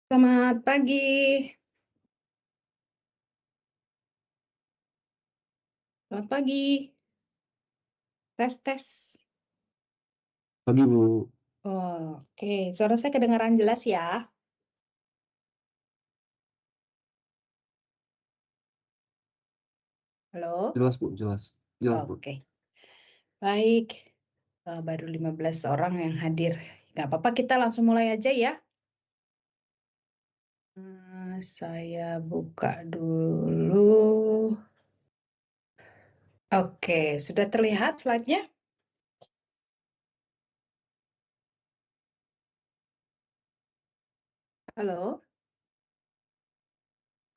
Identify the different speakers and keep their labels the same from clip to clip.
Speaker 1: Selamat pagi. Selamat pagi. Tes, tes.
Speaker 2: Pagi, Bu.
Speaker 1: Oke, suara saya kedengaran jelas ya? Halo?
Speaker 2: Jelas, Bu, jelas. Jelas, Bu.
Speaker 1: Oke, baik. Baru 15 orang yang hadir. Nggak apa-apa, kita langsung mulai aja ya. Saya buka dulu. Oke, sudah terlihat slide-nya? Halo?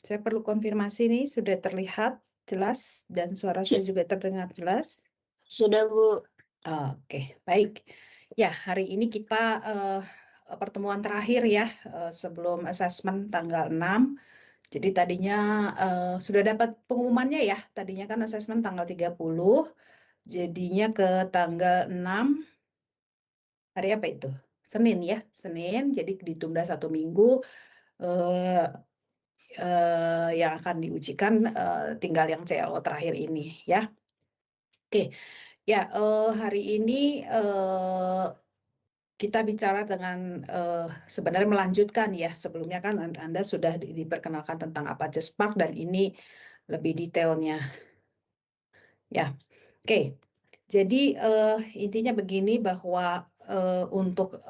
Speaker 1: Saya perlu konfirmasi nih, sudah terlihat jelas dan suara saya juga terdengar jelas?
Speaker 3: Sudah, Bu.
Speaker 1: Oke, baik. Ya, hari ini kita pertemuan terakhir ya sebelum asesmen tanggal 6. Jadi tadinya sudah dapat pengumumannya ya. Tadinya kan asesmen tanggal 30, jadinya ke tanggal 6. Hari apa itu? Senin ya, Senin. Jadi ditunda 1 minggu. eh, yang akan diujikan tinggal yang CLO terakhir ini ya. Oke, ya hari ini kita bicara dengan sebenarnya melanjutkan ya, sebelumnya kan Anda sudah diperkenalkan tentang apa aja Spark dan ini lebih detailnya ya. Oke, jadi intinya begini bahwa untuk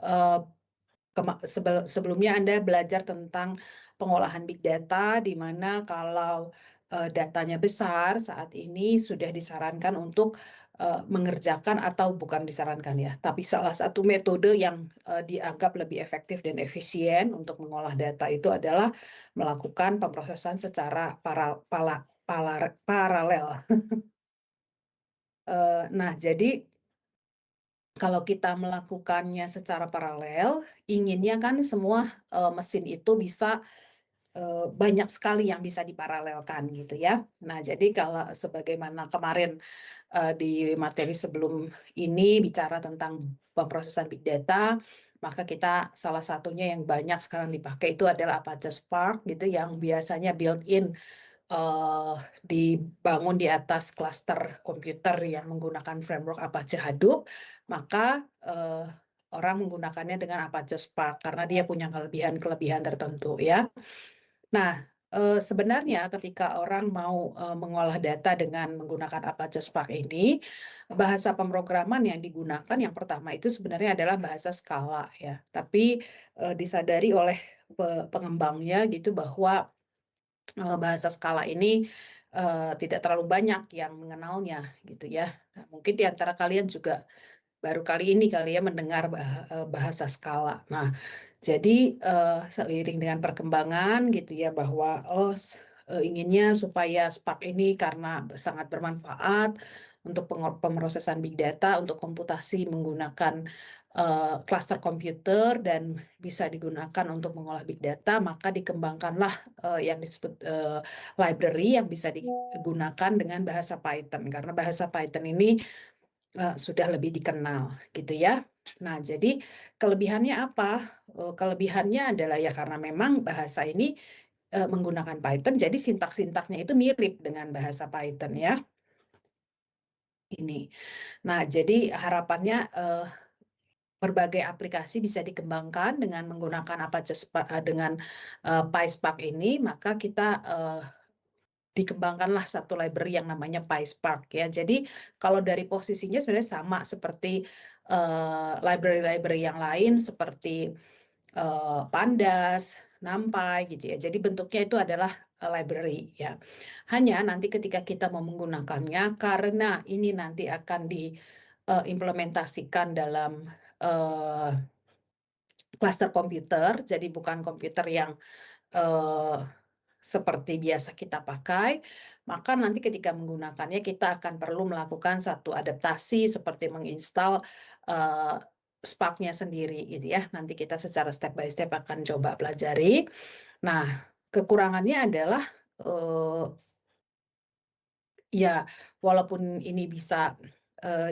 Speaker 1: sebelumnya Anda belajar tentang pengolahan big data, di mana kalau datanya besar saat ini sudah disarankan untuk mengerjakan atau bukan disarankan ya, tapi salah satu metode yang dianggap lebih efektif dan efisien untuk mengolah data itu adalah melakukan pemrosesan secara paralel. Nah, jadi kalau kita melakukannya secara paralel, inginnya kan semua mesin itu bisa banyak sekali yang bisa diparalelkan gitu ya. Nah, jadi kalau sebagaimana kemarin di materi sebelum ini bicara tentang pemrosesan big data, maka kita salah satunya yang banyak sekarang dipakai itu adalah Apache Spark gitu yang biasanya built-in dibangun di atas klaster komputer yang menggunakan framework Apache Hadoop, maka orang menggunakannya dengan Apache Spark karena dia punya kelebihan-kelebihan tertentu ya. Nah, sebenarnya ketika orang mau mengolah data dengan menggunakan Apache Spark ini, bahasa pemrograman yang digunakan yang pertama itu sebenarnya adalah bahasa Scala ya. Tapi disadari oleh pengembangnya gitu bahwa bahasa Scala ini tidak terlalu banyak yang mengenalnya gitu ya. Nah, mungkin di antara kalian juga baru kali ini kalian mendengar bahasa Scala. Nah, jadi seiring dengan perkembangan gitu ya bahwa inginnya supaya Spark ini karena sangat bermanfaat untuk pemrosesan big data, untuk komputasi menggunakan cluster komputer dan bisa digunakan untuk mengolah big data, maka dikembangkanlah yang disebut library yang bisa digunakan dengan bahasa Python karena bahasa Python ini sudah lebih dikenal gitu ya. Nah, jadi kelebihannya apa? Kelebihannya adalah ya karena memang bahasa ini menggunakan Python, jadi sintaks-sintaknya itu mirip dengan bahasa Python ya. Ini. Nah, jadi harapannya berbagai aplikasi bisa dikembangkan dengan menggunakan Apache dengan PySpark ini, maka kita dikembangkanlah satu library yang namanya PySpark ya. Jadi kalau dari posisinya sebenarnya sama seperti library-library yang lain seperti Pandas, NumPy gitu ya. Jadi bentuknya itu adalah library ya. Hanya nanti ketika kita mau menggunakannya karena ini nanti akan diimplementasikan dalam klaster komputer, jadi bukan komputer yang seperti biasa kita pakai, maka nanti ketika menggunakannya kita akan perlu melakukan satu adaptasi seperti menginstal Spark-nya sendiri gitu ya. Nanti kita secara step by step akan coba pelajari. Nah, kekurangannya adalah ya walaupun ini bisa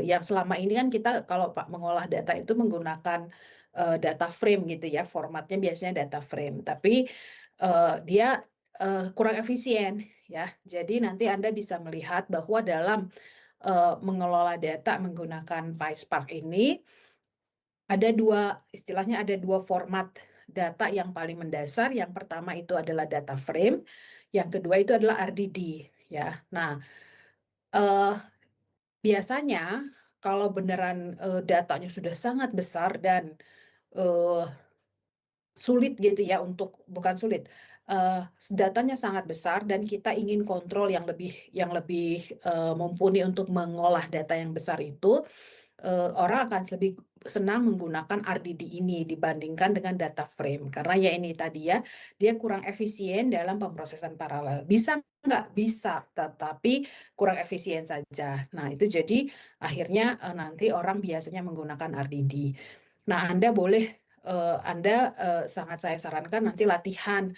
Speaker 1: yang selama ini kan kita kalau Pak mengolah data itu menggunakan data frame gitu ya, formatnya biasanya data frame, tapi dia kurang efisien ya. Jadi nanti Anda bisa melihat bahwa dalam mengelola data menggunakan PySpark ini istilahnya ada dua format data yang paling mendasar. Yang pertama itu adalah data frame, yang kedua itu adalah RDD ya. Nah, biasanya kalau beneran datanya sudah sangat besar dan eh, sulit gitu ya bukan sulit, eh, datanya sangat besar dan kita ingin kontrol yang lebih mumpuni untuk mengolah data yang besar itu, orang akan lebih senang menggunakan RDD ini dibandingkan dengan data frame karena ya ini tadi ya, dia kurang efisien dalam pemrosesan paralel. Bisa nggak? Bisa, tetapi kurang efisien saja. Nah, itu jadi akhirnya nanti orang biasanya menggunakan RDD. Nah, Anda sangat saya sarankan nanti latihan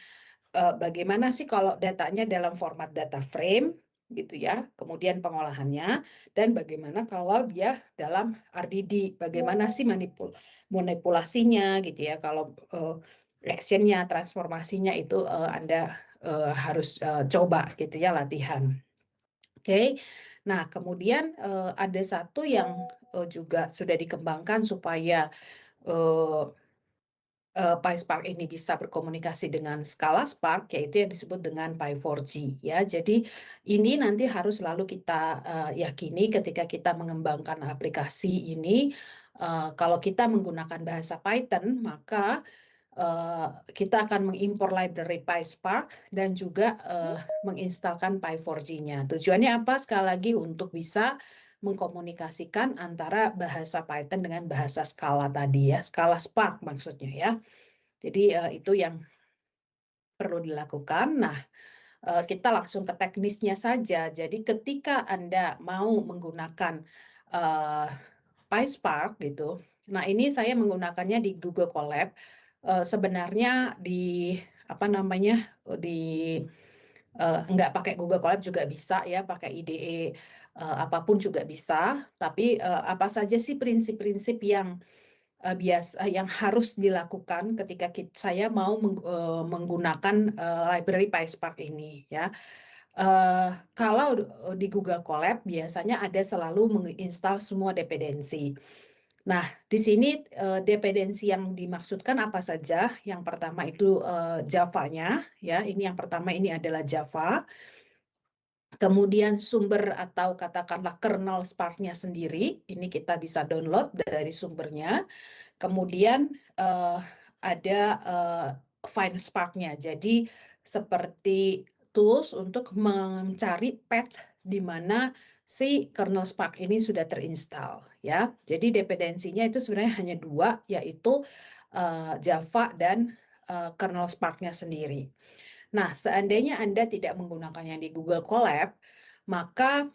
Speaker 1: bagaimana sih kalau datanya dalam format data frame gitu ya, kemudian pengolahannya, dan bagaimana kalau dia dalam RDD, bagaimana sih manipulasinya gitu ya, kalau actionnya, transformasinya itu Anda harus coba gitu ya, latihan. Oke. Nah, kemudian ada satu yang juga sudah dikembangkan supaya PySpark ini bisa berkomunikasi dengan Scala Spark, yaitu yang disebut dengan Py4G ya. Jadi ini nanti harus selalu kita yakini ketika kita mengembangkan aplikasi ini. Kalau kita menggunakan bahasa Python, maka kita akan mengimpor library PySpark dan juga menginstalkan Py4G-nya. Tujuannya apa? Sekali lagi untuk bisa mengkomunikasikan antara bahasa Python dengan bahasa Scala tadi ya, Scala Spark maksudnya ya. Jadi itu yang perlu dilakukan. Nah, kita langsung ke teknisnya saja. Jadi ketika Anda mau menggunakan uh, PySpark gitu, nah ini saya menggunakannya di Google Colab. Sebenarnya di apa namanya di nggak pakai Google Colab juga bisa ya, pakai IDE apapun juga bisa. Tapi apa saja sih prinsip-prinsip yang yang harus dilakukan ketika saya mau menggunakan library PySpark ini ya. Kalau di Google Colab biasanya ada selalu menginstal semua dependensi. Nah, di sini dependensi yang dimaksudkan apa saja? Yang pertama itu Java-nya ya. Ini yang pertama ini adalah Java. Kemudian sumber atau katakanlah kernel Spark-nya sendiri, ini kita bisa download dari sumbernya. Kemudian ada Find Spark-nya. Jadi seperti tools untuk mencari path di mana si kernel Spark ini sudah terinstall ya. Jadi dependensinya itu sebenarnya hanya dua, yaitu Java dan kernel Spark-nya sendiri. Nah, seandainya Anda tidak menggunakannya di Google Colab, maka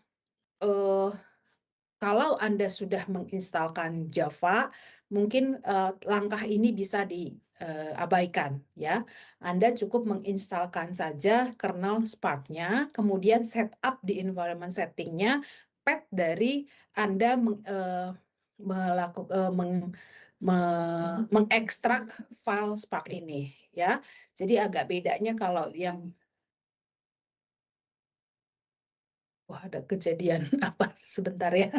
Speaker 1: kalau Anda sudah menginstalkan Java, mungkin langkah ini bisa diabaikan ya. Anda cukup menginstalkan saja kernel Spark-nya, kemudian setup di environment setting-nya, path dari Anda mengekstrak file Spark ini ya. Jadi agak bedanya kalau yang wah, ada kejadian apa sebentar ya.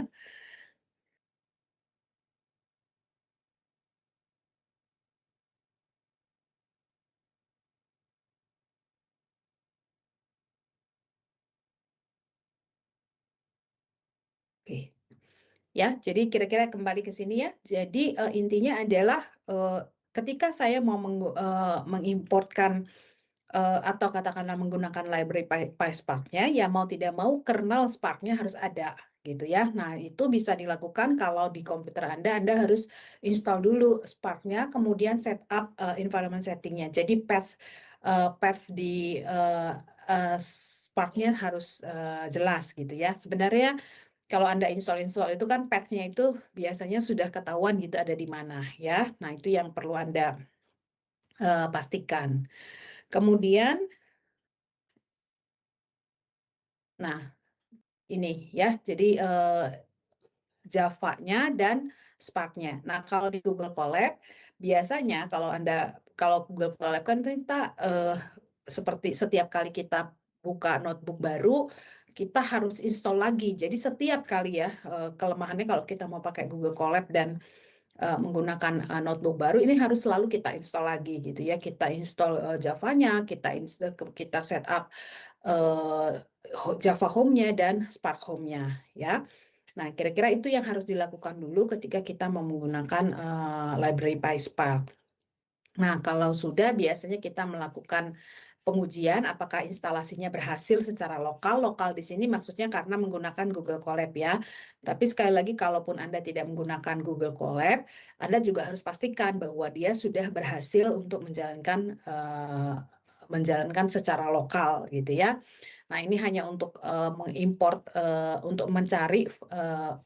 Speaker 1: Oke. Ya, jadi kira-kira kembali ke sini ya. Jadi intinya adalah ketika saya mau mengimportkan atau katakanlah menggunakan library PySpark-nya, ya mau tidak mau kernel Spark-nya harus ada gitu ya. Nah, itu bisa dilakukan kalau di komputer Anda harus install dulu Spark-nya, kemudian setup environment setting-nya. Jadi path di Spark-nya harus jelas gitu ya. Sebenarnya kalau Anda install itu kan path-nya itu biasanya sudah ketahuan gitu ada di mana ya. Nah, itu yang perlu Anda pastikan. Kemudian, nah ini ya, jadi Java-nya dan Spark-nya. Nah, kalau di Google Colab biasanya kalau Google Colab kan kita seperti setiap kali kita buka notebook baru kita harus install lagi. Jadi setiap kali ya kelemahannya kalau kita mau pakai Google Colab dan menggunakan notebook baru ini harus selalu kita install lagi gitu ya. Kita install Java-nya, kita setup Java Home-nya dan Spark Home-nya ya. Nah, kira-kira itu yang harus dilakukan dulu ketika kita mau menggunakan library PySpark. Nah, kalau sudah biasanya kita melakukan pengujian apakah instalasinya berhasil secara lokal. Lokal di sini maksudnya karena menggunakan Google Colab ya. Tapi sekali lagi kalaupun Anda tidak menggunakan Google Colab, Anda juga harus pastikan bahwa dia sudah berhasil untuk menjalankan secara lokal gitu ya. Nah, ini hanya untuk mengimport untuk mencari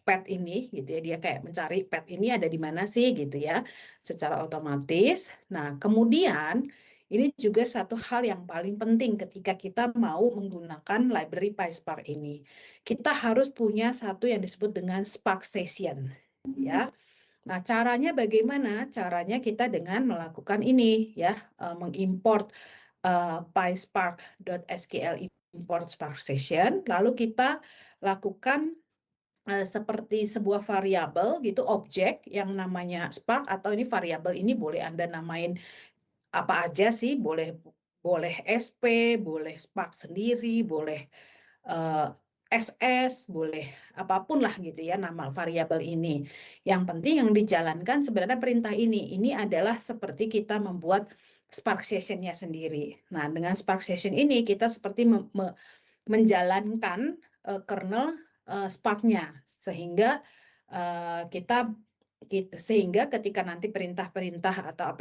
Speaker 1: path ini gitu ya. Dia kayak mencari path ini ada di mana sih gitu ya secara otomatis. Nah, kemudian ini juga satu hal yang paling penting ketika kita mau menggunakan library PySpark ini. Kita harus punya satu yang disebut dengan Spark Session ya. Nah, caranya bagaimana? Caranya kita dengan melakukan ini ya, mengimport PySpark.sql import Spark Session, lalu kita lakukan seperti sebuah variabel gitu, objek yang namanya Spark, atau ini variabel ini boleh Anda namain apa aja sih, boleh SP, boleh Spark sendiri, boleh SS, boleh apapun lah gitu ya nama variabel ini. Yang penting yang dijalankan sebenarnya perintah ini. Ini adalah seperti kita membuat Spark Session-nya sendiri. Nah, dengan Spark Session ini kita seperti menjalankan kernel Spark-nya sehingga sehingga ketika nanti perintah-perintah atau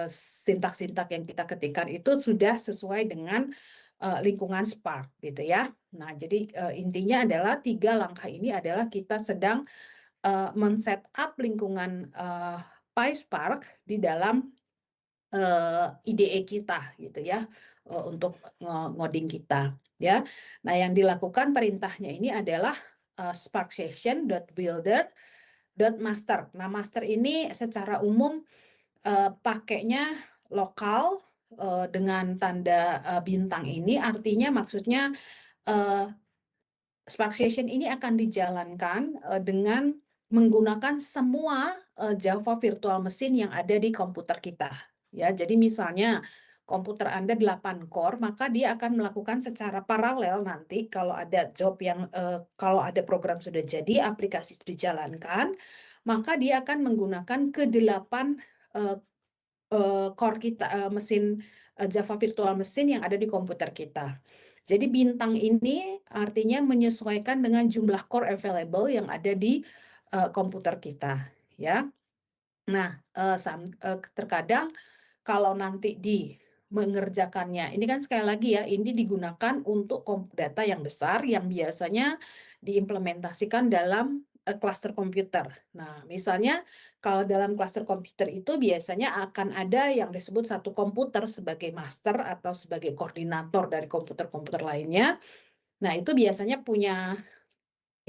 Speaker 1: sintak-sintak yang kita ketikkan itu sudah sesuai dengan lingkungan Spark gitu ya. Nah, jadi intinya adalah 3 langkah ini adalah kita sedang men-setup lingkungan PySpark di dalam IDE kita gitu ya untuk ngoding kita ya. Nah, yang dilakukan perintahnya ini adalah Spark Session.builder.master. Nah, master ini secara umum pakainya lokal dengan tanda bintang ini artinya maksudnya Spark Session ini akan dijalankan dengan menggunakan semua Java virtual machine yang ada di komputer kita. Ya, jadi misalnya komputer Anda 8 core, maka dia akan melakukan secara paralel nanti kalau ada job yang kalau ada program sudah jadi, aplikasi sudah dijalankan, maka dia akan menggunakan ke-8 core kita, mesin Java virtual machine yang ada di komputer kita. Jadi bintang ini artinya menyesuaikan dengan jumlah core available yang ada di komputer kita, ya. Nah, terkadang kalau nanti mengerjakannya, ini kan sekali lagi ya, ini digunakan untuk data yang besar yang biasanya diimplementasikan dalam cluster komputer. Nah, misalnya kalau dalam cluster komputer itu biasanya akan ada yang disebut satu komputer sebagai master atau sebagai koordinator dari komputer-komputer lainnya. Nah, itu biasanya punya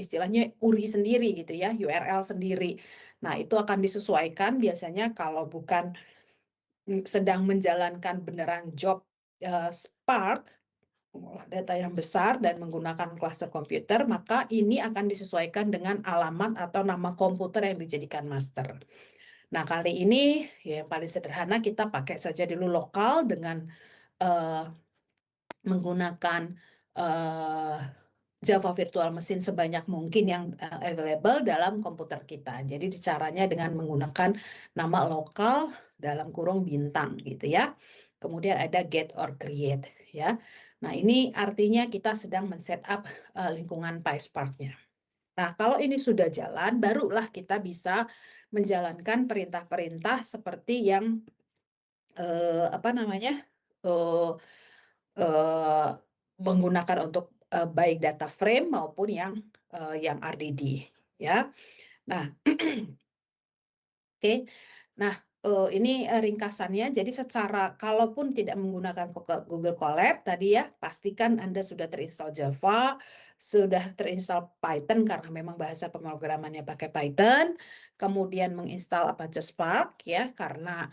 Speaker 1: istilahnya URI sendiri gitu ya, URL sendiri. Nah, itu akan disesuaikan biasanya kalau bukan sedang menjalankan beneran job Spark, mengolah data yang besar dan menggunakan cluster komputer, maka ini akan disesuaikan dengan alamat atau nama komputer yang dijadikan master. Nah, kali ini ya yang paling sederhana kita pakai saja dulu lokal dengan menggunakan Java Virtual Machine sebanyak mungkin yang available dalam komputer kita. Jadi caranya dengan menggunakan nama lokal dalam kurung bintang gitu ya. Kemudian ada get or create ya. Nah, ini artinya kita sedang men-setup lingkungan PySpark-nya. Nah, kalau ini sudah jalan, barulah kita bisa menjalankan perintah-perintah seperti yang menggunakan untuk baik data frame maupun yang RDD ya. Nah, oke. Nah, ini ringkasannya. Jadi secara kalaupun tidak menggunakan Google Colab tadi ya, pastikan Anda sudah terinstall Java, sudah terinstall Python karena memang bahasa pemrogramannya pakai Python, kemudian menginstal Apache Spark ya karena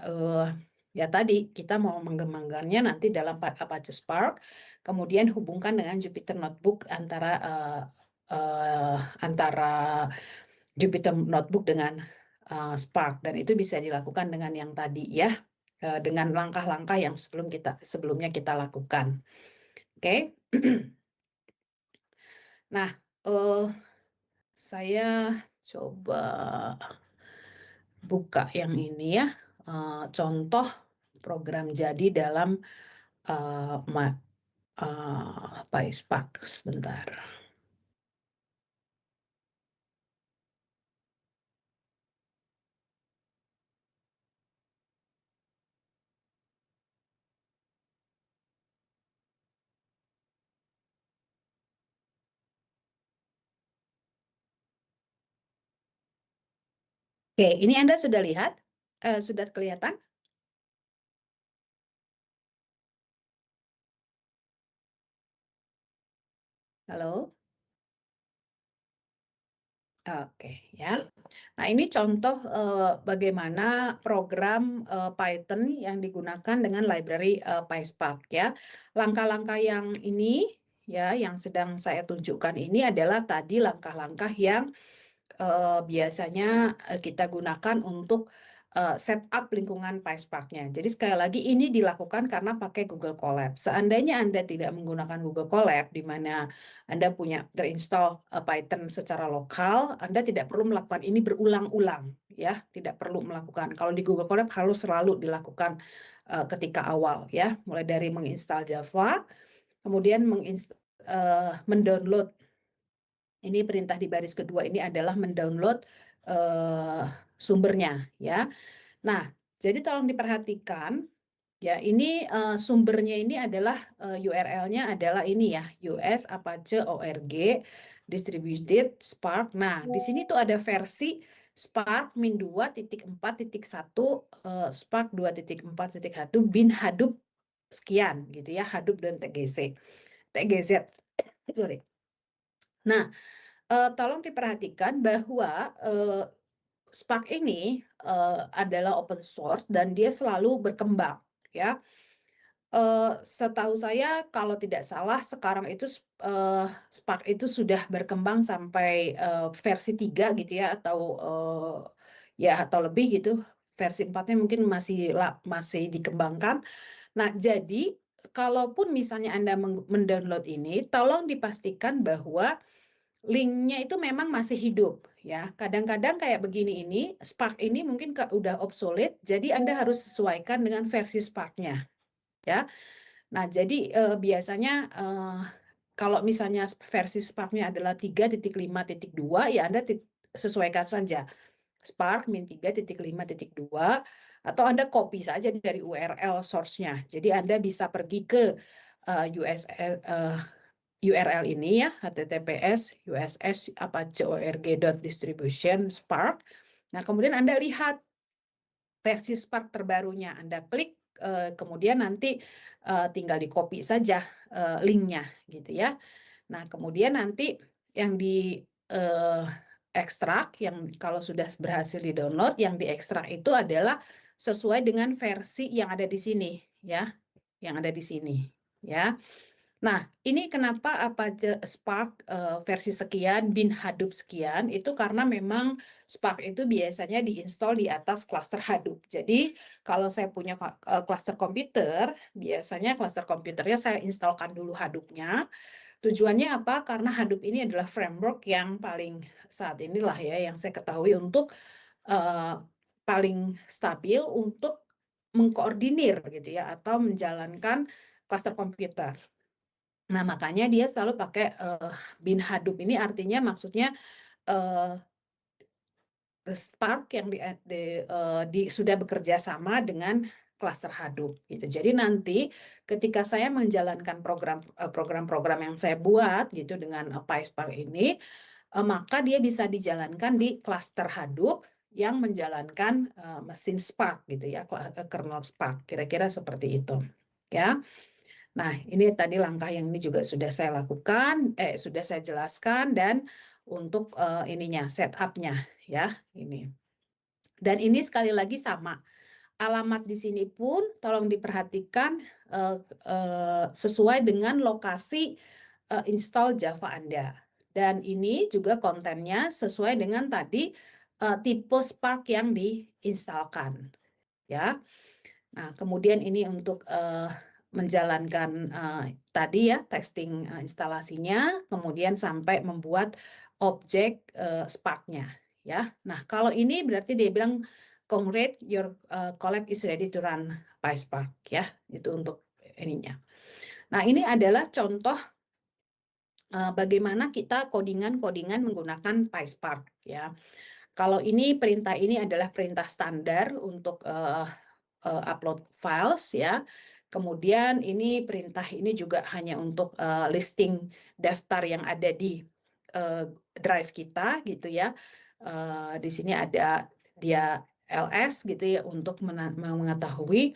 Speaker 1: ya tadi kita mau mengembangkannya nanti dalam Apache Spark, kemudian hubungkan dengan Jupyter Notebook antara Jupyter Notebook dengan Spark, dan itu bisa dilakukan dengan yang tadi ya, dengan langkah-langkah yang sebelumnya kita lakukan. Oke. Nah, saya coba buka yang ini ya, contoh program jadi dalam PySpark sebentar. Oke, ini Anda sudah lihat? Sudah kelihatan? Halo? Oke, ya. Nah, ini contoh bagaimana program Python yang digunakan dengan library PySpark ya. Langkah-langkah yang ini ya, yang sedang saya tunjukkan ini adalah tadi langkah-langkah yang biasanya kita gunakan untuk setup lingkungan PySpark-nya. Jadi sekali lagi ini dilakukan karena pakai Google Colab. Seandainya Anda tidak menggunakan Google Colab, di mana Anda punya terinstall Python secara lokal, Anda tidak perlu melakukan ini berulang-ulang, ya. Tidak perlu melakukan. Kalau di Google Colab harus selalu dilakukan ketika awal, ya. Mulai dari menginstal Java, kemudian mendownload. Ini perintah di baris kedua ini adalah mendownload sumbernya, ya. Nah, jadi tolong diperhatikan, ya. Ini sumbernya ini adalah URL-nya adalah ini ya, US Apache org distributed Spark. Nah, di sini tuh ada versi Spark min2.4.1 Spark 2.4.1 bin Hadoop sekian gitu ya, Hadoop dan TGZ. Sorry. Nah, tolong diperhatikan bahwa Spark ini adalah open source dan dia selalu berkembang, ya. Setahu saya kalau tidak salah sekarang itu Spark itu sudah berkembang sampai versi 3 gitu ya, atau ya atau lebih gitu. Versi 4-nya mungkin masih dikembangkan. Nah, jadi kalaupun misalnya Anda mendownload ini, tolong dipastikan bahwa linknya itu memang masih hidup ya. Kadang-kadang kayak begini ini, Spark ini mungkin udah obsolete, jadi Anda harus sesuaikan dengan versi Spark-nya ya. Nah, jadi biasanya kalau misalnya versi Spark-nya adalah 3.5.2, ya Anda sesuaikan saja Spark min3.5.2, atau Anda copy saja dari URL source-nya. Jadi Anda bisa pergi ke URL ini ya, https uss apache.org.distribution Spark. Nah, kemudian Anda lihat versi Spark terbarunya, Anda klik, kemudian nanti tinggal di copy saja linknya gitu ya. Nah, kemudian nanti yang di ekstrak, yang kalau sudah berhasil di download, yang diekstrak itu adalah sesuai dengan versi yang ada di sini ya, yang ada di sini ya. Nah, ini kenapa Apache Spark versi sekian bin Hadoop sekian, itu karena memang Spark itu biasanya diinstal di atas cluster Hadoop. Jadi kalau saya punya cluster komputer, biasanya cluster komputernya saya instalkan dulu Hadoop-nya. Tujuannya apa? Karena Hadoop ini adalah framework yang paling saat inilah ya, yang saya ketahui untuk paling stabil untuk mengkoordinir gitu ya, atau menjalankan cluster komputer. Nah, makanya dia selalu pakai bin Hadoop ini, artinya maksudnya Spark yang sudah bekerja sama dengan cluster Hadoop gitu. Jadi nanti ketika saya menjalankan program-program yang saya buat gitu dengan PySpark ini, maka dia bisa dijalankan di cluster Hadoop yang menjalankan mesin Spark gitu ya, kernel Spark, kira-kira seperti itu ya. Nah, ini tadi langkah yang ini juga sudah saya lakukan, sudah saya jelaskan, dan untuk ininya setup-nya ya ini. Dan ini sekali lagi sama. Alamat di sini pun tolong diperhatikan sesuai dengan lokasi install Java Anda. Dan ini juga kontennya sesuai dengan tadi tipe Spark yang diinstalkan. Ya. Nah, kemudian ini untuk menjalankan tadi ya testing instalasinya, kemudian sampai membuat objek Spark-nya. Ya. Nah, kalau ini berarti dia bilang congrats, your collab is ready to run PySpark ya. Itu untuk ininya. Nah, ini adalah contoh bagaimana kita codingan-codingan menggunakan PySpark ya. Kalau ini perintah ini adalah perintah standar untuk upload files ya. Kemudian ini perintah ini juga hanya untuk listing daftar yang ada di drive kita gitu ya. Di sini ada dia ls gitu ya untuk mengetahui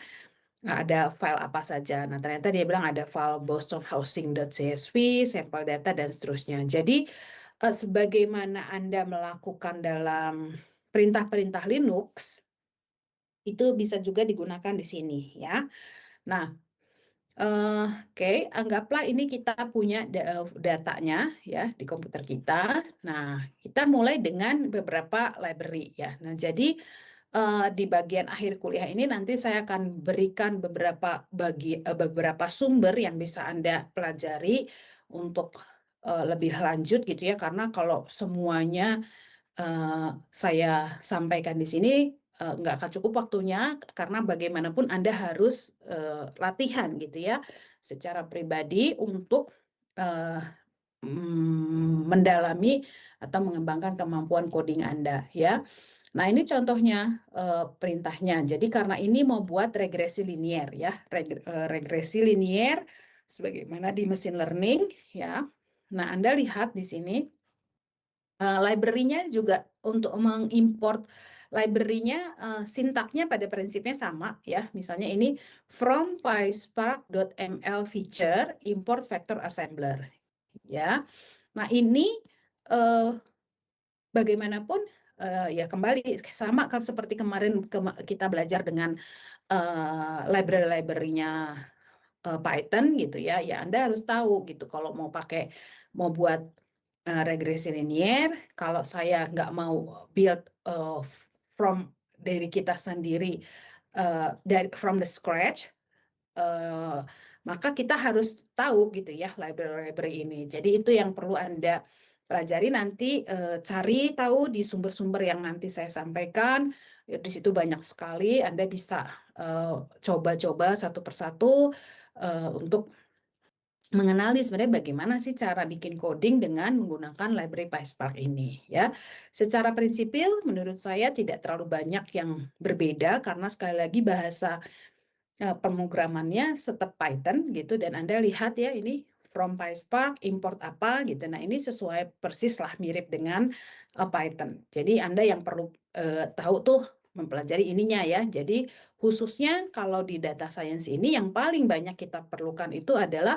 Speaker 1: ada file apa saja. Nah, ternyata dia bilang ada file bostonhousing.csv, sampel data, dan seterusnya. Jadi, sebagaimana Anda melakukan dalam perintah-perintah Linux, itu bisa juga digunakan di sini ya. Nah, oke, anggaplah ini kita punya datanya ya di komputer kita. Nah, kita mulai dengan beberapa library ya. Nah, jadi di bagian akhir kuliah ini nanti saya akan berikan beberapa sumber yang bisa Anda pelajari untuk lebih lanjut gitu ya. Karena kalau semuanya saya sampaikan di sini nggak akan cukup waktunya, karena bagaimanapun Anda harus latihan gitu ya secara pribadi untuk mendalami atau mengembangkan kemampuan coding Anda ya. Nah, ini contohnya perintahnya. Jadi karena ini mau buat regresi linier ya, regresi linier sebagaimana di machine learning ya. Nah, Anda lihat di sini library-nya juga untuk mengimport library-nya sintaknya pada prinsipnya sama ya. Misalnya ini from pyspark.ml feature import vector assembler ya. Nah, ini bagaimanapun ya kembali sama kan seperti kemarin kita belajar dengan library-nya Python gitu ya. Ya Anda harus tahu gitu kalau mau buat regresi linier, kalau saya nggak mau build from dari kita sendiri from the scratch, maka kita harus tahu gitu ya library ini. Jadi itu yang perlu Anda pelajari nanti, cari tahu di sumber-sumber yang nanti saya sampaikan. Ya, di situ banyak sekali, Anda bisa coba-coba satu persatu untuk mengenali sebenarnya bagaimana sih cara bikin coding dengan menggunakan library PySpark ini ya. Secara prinsipil menurut saya tidak terlalu banyak yang berbeda, karena sekali lagi bahasa pemrogramannya tetap Python gitu, dan Anda lihat ya ini from PySpark import apa gitu. Nah, ini sesuai persis lah mirip dengan Python. Jadi Anda yang perlu tahu tuh mempelajari ininya ya. Jadi khususnya kalau di data science ini yang paling banyak kita perlukan itu adalah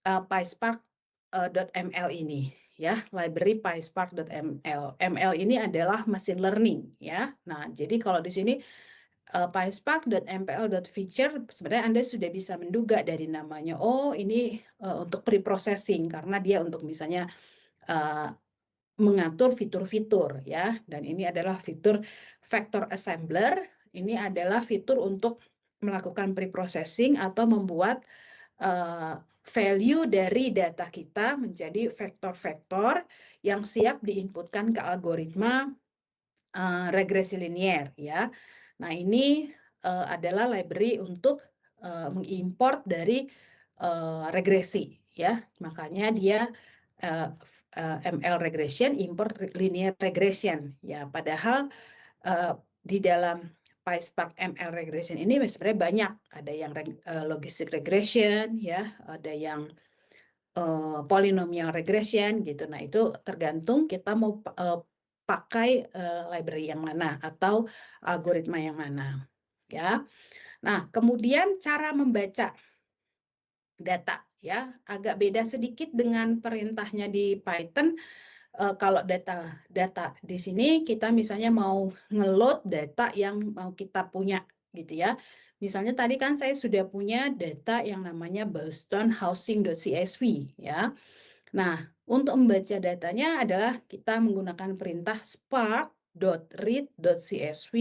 Speaker 1: PySpark.ml ini ya, library PySpark.ml. ML ini adalah machine learning ya. Nah, jadi kalau di sini PySpark.mpl.feature sebenarnya Anda sudah bisa menduga dari namanya. Oh, ini untuk pre-processing karena dia untuk misalnya mengatur fitur-fitur ya. Dan ini adalah fitur vector assembler. Ini adalah fitur untuk melakukan pre-processing atau membuat value dari data kita menjadi vektor-vektor yang siap diinputkan ke algoritma regresi linier ya. Nah, ini adalah library untuk mengimport dari regresi ya. Makanya dia ML regression, import linear regression ya. Padahal di dalam PySpark ML regression ini sebenarnya banyak, ada yang logistic regression ya, ada yang polynomial regression gitu. Nah, itu tergantung kita mau pakai library yang mana atau algoritma yang mana, ya. Nah, kemudian cara membaca data, ya, agak beda sedikit dengan perintahnya di Python. Kalau data di sini kita misalnya mau ngeload data yang mau kita punya, gitu ya. Misalnya tadi kan saya sudah punya data yang namanya bostonhousing.csv, ya. Nah, untuk membaca datanya adalah kita menggunakan perintah spark.read.csv,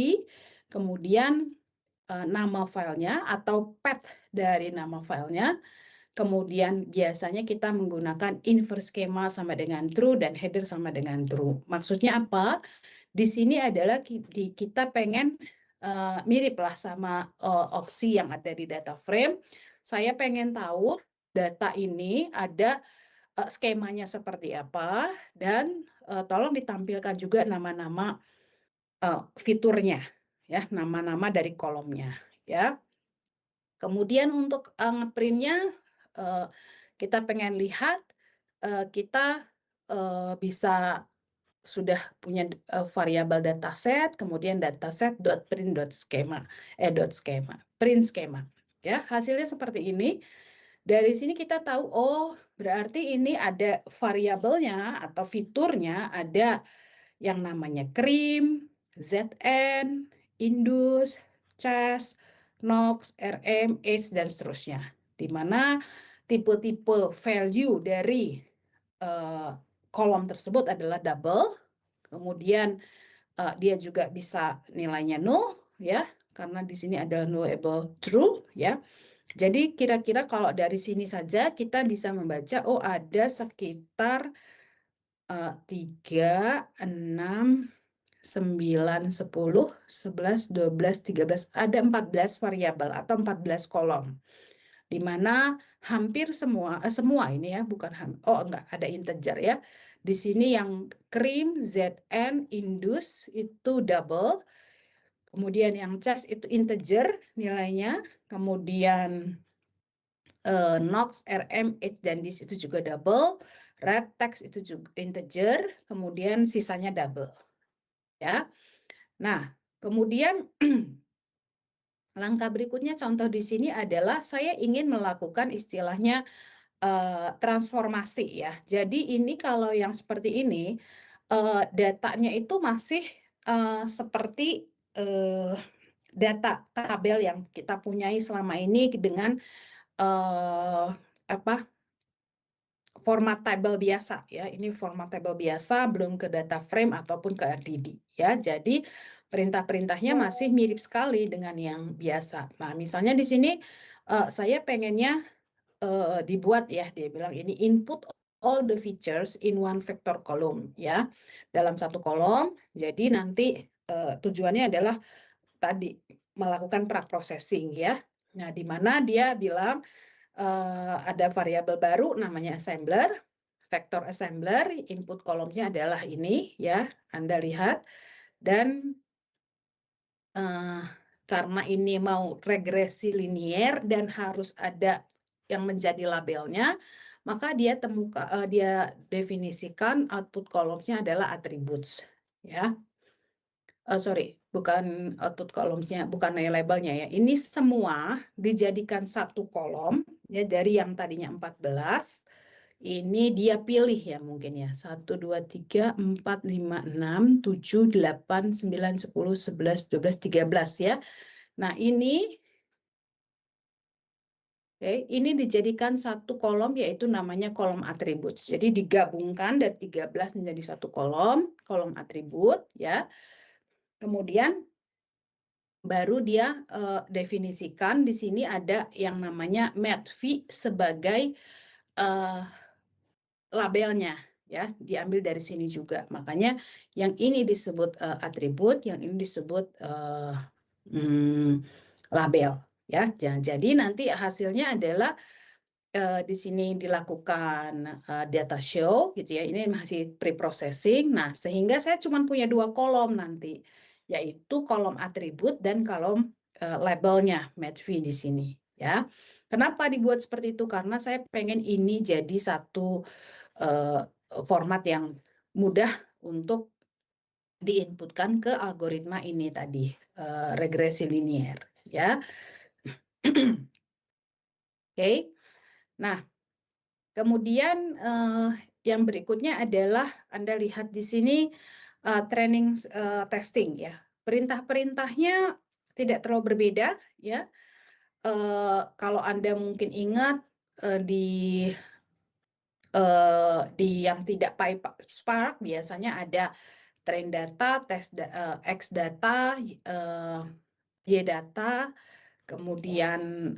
Speaker 1: kemudian nama filenya atau path dari nama filenya. Kemudian biasanya kita menggunakan inverse schema sama dengan true dan header sama dengan true. Maksudnya apa? Di sini adalah kita pengen mirip lah sama opsi yang ada di data frame. Saya pengen tahu data ini ada skemanya seperti apa, dan tolong ditampilkan juga nama-nama fiturnya, ya, nama-nama dari kolomnya, ya. Kemudian untuk ngeprintnya, kita pengen lihat kita bisa sudah punya variabel dataset, kemudian dataset.print.schema, print schema. Ya, hasilnya seperti ini. Dari sini kita tahu, oh, berarti ini ada variabelnya atau fiturnya, ada yang namanya CRIM, ZN, Indus, CHAS, NOX, RM, H, dan seterusnya. Di mana tipe-tipe value dari kolom tersebut adalah double, kemudian dia juga bisa nilainya null, ya, karena di sini adalah nullable true, ya. Jadi kira-kira kalau dari sini saja kita bisa membaca, oh, ada sekitar 3, 6, 9, 10, 11, 12, 13, ada 14 variabel atau 14 kolom. Di mana hampir semua ini ya, bukan enggak, ada integer ya. Di sini yang CRIM, ZN, Indus itu double. Kemudian yang CHAS itu integer nilainya, kemudian NOX, RM, H, dan DIS itu juga double, red text itu juga integer, kemudian sisanya double, ya. Nah, kemudian langkah berikutnya contoh di sini adalah saya ingin melakukan istilahnya transformasi, ya. Jadi ini kalau yang seperti ini datanya itu masih seperti data tabel yang kita punyai selama ini dengan format tabel biasa, ya. Ini format tabel biasa, belum ke data frame ataupun ke RDD, ya. Jadi perintah-perintahnya masih mirip sekali dengan yang biasa. Nah, misalnya di sini saya pengennya dibuat, ya, dia bilang ini input all the features in one vector column, ya, dalam satu kolom. Jadi nanti tujuannya adalah tadi melakukan pra-processing, ya. Nah, di mana dia bilang ada variabel baru namanya assembler, vektor assembler, input kolomnya adalah ini, ya, Anda lihat. Dan karena ini mau regresi linier dan harus ada yang menjadi labelnya, maka dia definisikan output kolomnya adalah attributes, ya. Sorry, bukan output kolomnya, bukan labelnya, ya. Ini semua dijadikan satu kolom, ya, dari yang tadinya 14. Ini dia pilih, ya, mungkin, ya. 1, 2, 3, 4, 5, 6, 7, 8, 9, 10, 11, 12, 13, ya. Nah, ini ini dijadikan satu kolom, yaitu namanya kolom attributes. Jadi digabungkan dari 13 menjadi satu kolom atribut, ya. Kemudian baru dia definisikan di sini ada yang namanya matv sebagai labelnya, ya, diambil dari sini juga. Makanya yang ini disebut atribut, yang ini disebut label, ya. Jadi nanti hasilnya adalah di sini dilakukan data show, gitu, ya. Ini masih pre-processing. Nah, sehingga saya cuma punya 2 kolom nanti, yaitu kolom atribut dan kolom labelnya matv di sini, ya. Kenapa dibuat seperti itu? Karena saya pengen ini jadi satu format yang mudah untuk diinputkan ke algoritma ini tadi, regresi linier, ya. Oke. Nah, kemudian yang berikutnya adalah Anda lihat di sini training testing, ya. Perintah-perintahnya tidak terlalu berbeda, ya. Kalau Anda mungkin ingat di yang tidak PySpark biasanya ada train data, X data, Y data, kemudian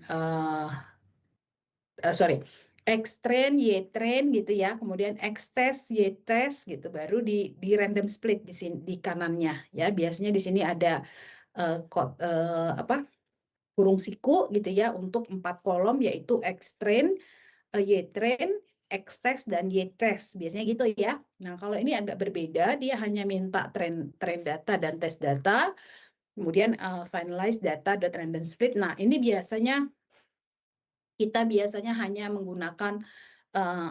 Speaker 1: sorry, X train, Y train gitu ya, kemudian X test, Y test gitu, baru di random split di sini di kanannya, ya. Biasanya di sini ada kurung siku gitu ya untuk 4 kolom, yaitu X train, Y train, X test, dan Y test, biasanya gitu ya. Nah, kalau ini agak berbeda, dia hanya minta train data dan test data, kemudian finalize data dot random split. Nah, ini kita biasanya hanya menggunakan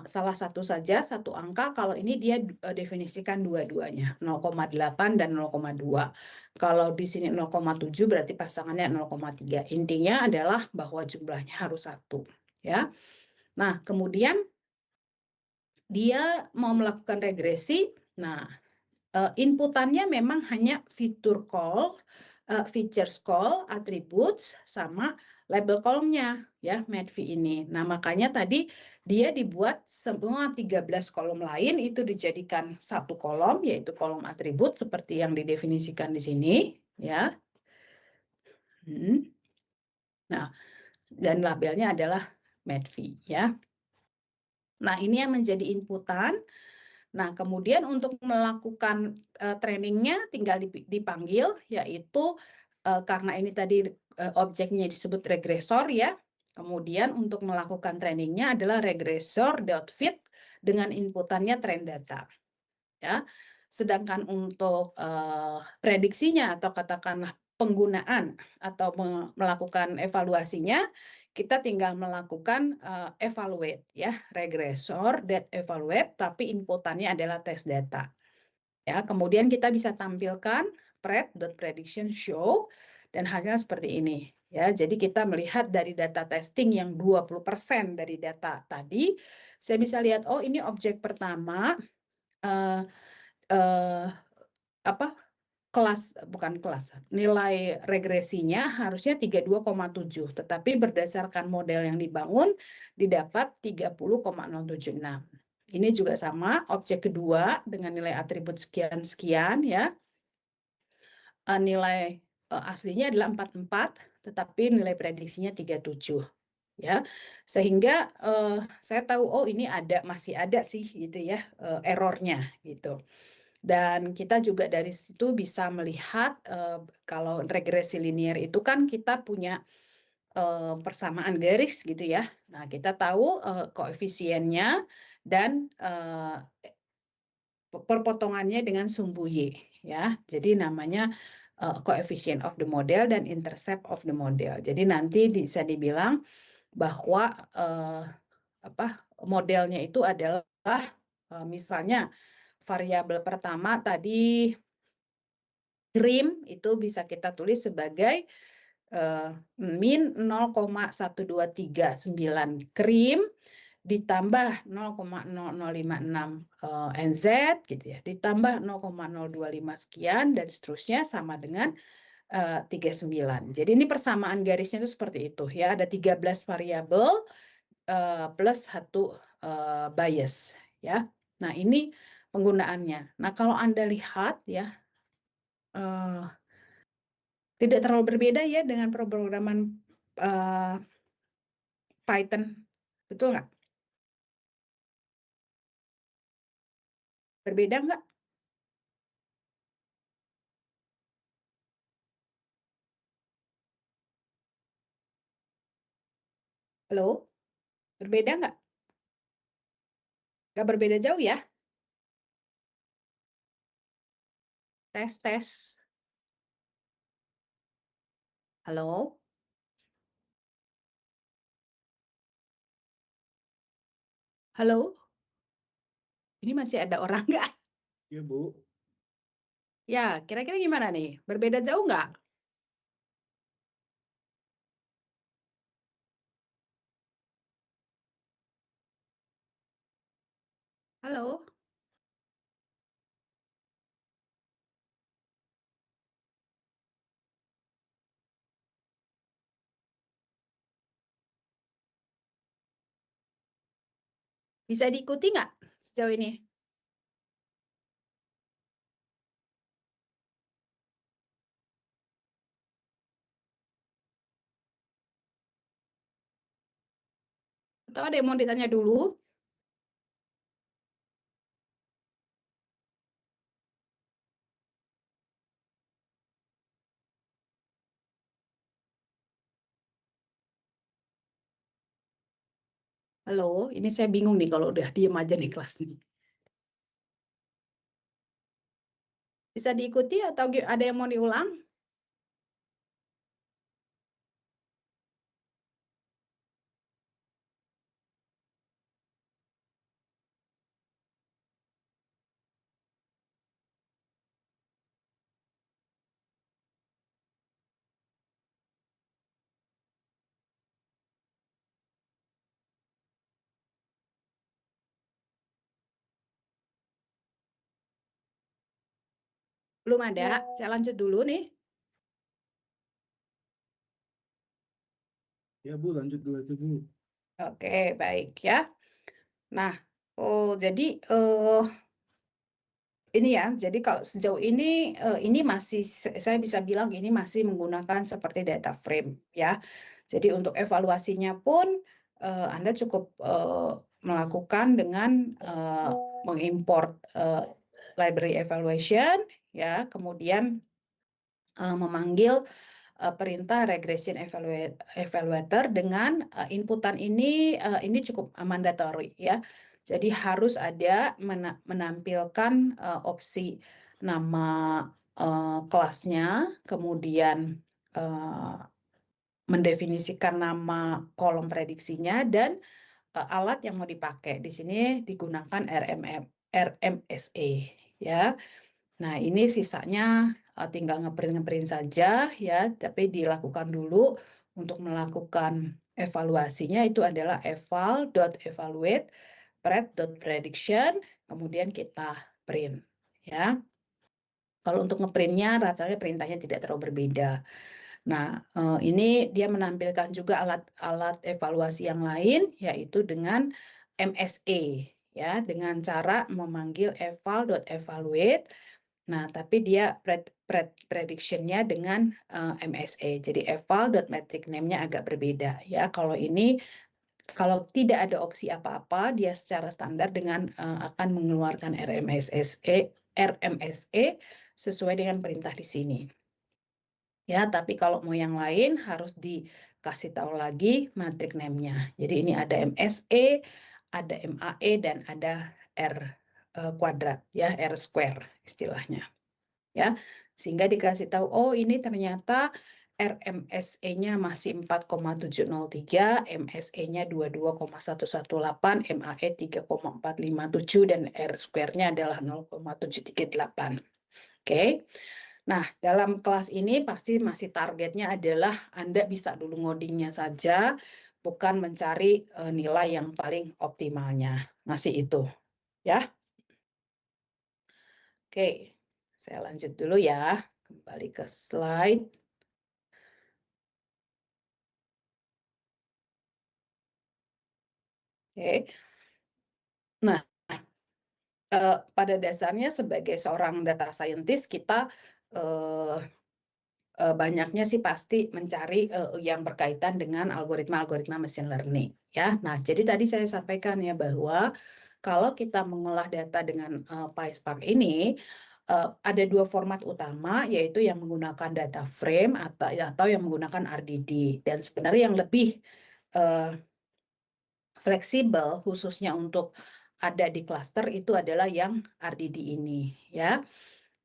Speaker 1: salah satu saja, satu angka. Kalau ini dia definisikan dua-duanya, 0,8 dan 0,2. Kalau di sini 0,7 berarti pasangannya 0,3. Intinya adalah bahwa jumlahnya harus satu, ya. Nah, kemudian dia mau melakukan regresi. Nah, inputannya memang hanya fitur call, features call, attributes, sama label column-nya, ya, Medvi ini. Nah, makanya tadi dia dibuat semua 13 kolom lain itu dijadikan satu kolom, yaitu kolom atribut seperti yang didefinisikan di sini, ya. Nah, dan labelnya adalah Medvi, ya. Nah, ini yang menjadi inputan. Nah, kemudian untuk melakukan trainingnya tinggal dipanggil, yaitu karena ini tadi objeknya disebut regresor, ya. Kemudian untuk melakukan trainingnya adalah regresor.fit dengan inputannya train data, ya. Sedangkan untuk prediksinya atau katakanlah penggunaan atau melakukan evaluasinya, kita tinggal melakukan evaluate, ya, regresor evaluate, tapi inputannya adalah test data, ya. Kemudian kita bisa tampilkan prediction show dan halnya seperti ini, ya. Jadi kita melihat dari data testing yang 20% dari data tadi, saya bisa lihat, oh, ini objek pertama nilai regresinya harusnya 32,7, tetapi berdasarkan model yang dibangun didapat 30,076. Ini juga sama, objek kedua dengan nilai atribut sekian-sekian, ya. Nilai aslinya adalah 44, tetapi nilai prediksinya 37, ya. Sehingga saya tahu, oh, ini masih ada sih gitu ya errornya gitu. Dan kita juga dari situ bisa melihat kalau regresi linier itu kan kita punya persamaan garis gitu ya. Nah, kita tahu koefisiennya dan perpotongannya dengan sumbu Y, ya. Jadi namanya coefficient of the model dan intercept of the model. Jadi nanti bisa dibilang bahwa modelnya itu adalah misalnya variabel pertama tadi krim itu bisa kita tulis sebagai min 0,1239 krim ditambah 0,0056 NZ gitu ya, ditambah 0,025 sekian dan seterusnya sama dengan 39. Jadi ini persamaan garisnya itu seperti itu ya, ada 13 variabel plus 1 bias, ya. Nah, ini penggunaannya. Nah, kalau Anda lihat ya, tidak terlalu berbeda ya dengan pemrograman Python, betul nggak? Berbeda nggak? Halo? Berbeda nggak? Nggak berbeda jauh ya? Tes, tes. Halo? Halo? Ini masih ada orang nggak?
Speaker 2: Iya, Bu.
Speaker 1: Ya, kira-kira gimana nih? Berbeda jauh nggak? Halo? Bisa diikuti nggak sejauh ini? Atau ada yang mau ditanya dulu? Halo, ini saya bingung nih kalau udah diem aja nih kelas nih. Bisa diikuti atau ada yang mau diulang? Belum ada? Belum ada. Saya lanjut dulu nih.
Speaker 2: Ya Bu, lanjut dulu aja Bu.
Speaker 1: Oke, baik ya. Nah, jadi ini ya, jadi kalau sejauh ini masih saya bisa bilang ini masih menggunakan seperti data frame ya. Jadi untuk evaluasinya pun Anda cukup melakukan dengan mengimport library evaluation ya, kemudian memanggil perintah regression evaluator dengan inputan ini cukup mandatory ya. Jadi harus ada menampilkan opsi nama kelasnya, kemudian mendefinisikan nama kolom prediksinya dan alat yang mau dipakai. Di sini digunakan RMSE ya. Nah, ini sisanya tinggal ngeprint saja ya, tapi dilakukan dulu untuk melakukan evaluasinya itu adalah eval.evaluate pred.prediction, kemudian kita print ya. Kalau untuk ngeprintnya rasanya perintahnya tidak terlalu berbeda. Nah, ini dia menampilkan juga alat-alat evaluasi yang lain, yaitu dengan MSE, ya, dengan cara memanggil eval.evaluate. Nah, tapi dia prediction-nya dengan MSE. Jadi eval.metric name-nya agak berbeda, ya. Kalau tidak ada opsi apa-apa, dia secara standar dengan akan mengeluarkan RMSE sesuai dengan perintah di sini. Ya, tapi kalau mau yang lain harus dikasih tahu lagi matrix name-nya. Jadi ini ada MSE, ada MAE, dan ada R kuadrat, ya, R square istilahnya. Ya, sehingga dikasih tahu, oh ini ternyata RMSE-nya masih 4,703, MSE-nya 22,118, MAE 3,457, dan R square-nya adalah 0,738. Oke. Nah, dalam kelas ini pasti masih targetnya adalah Anda bisa dulu ngodingnya saja, bukan mencari nilai yang paling optimalnya. Masih itu, ya. Oke, saya lanjut dulu ya. Kembali ke slide. Oke. Nah, pada dasarnya sebagai seorang data scientist kita banyaknya sih pasti mencari yang berkaitan dengan algoritma-algoritma machine learning ya. Nah, jadi tadi saya sampaikan ya bahwa kalau kita mengolah data dengan PySpark ini ada dua format utama, yaitu yang menggunakan data frame atau yang menggunakan RDD. Dan sebenarnya yang lebih fleksibel khususnya untuk ada di cluster itu adalah yang RDD ini ya.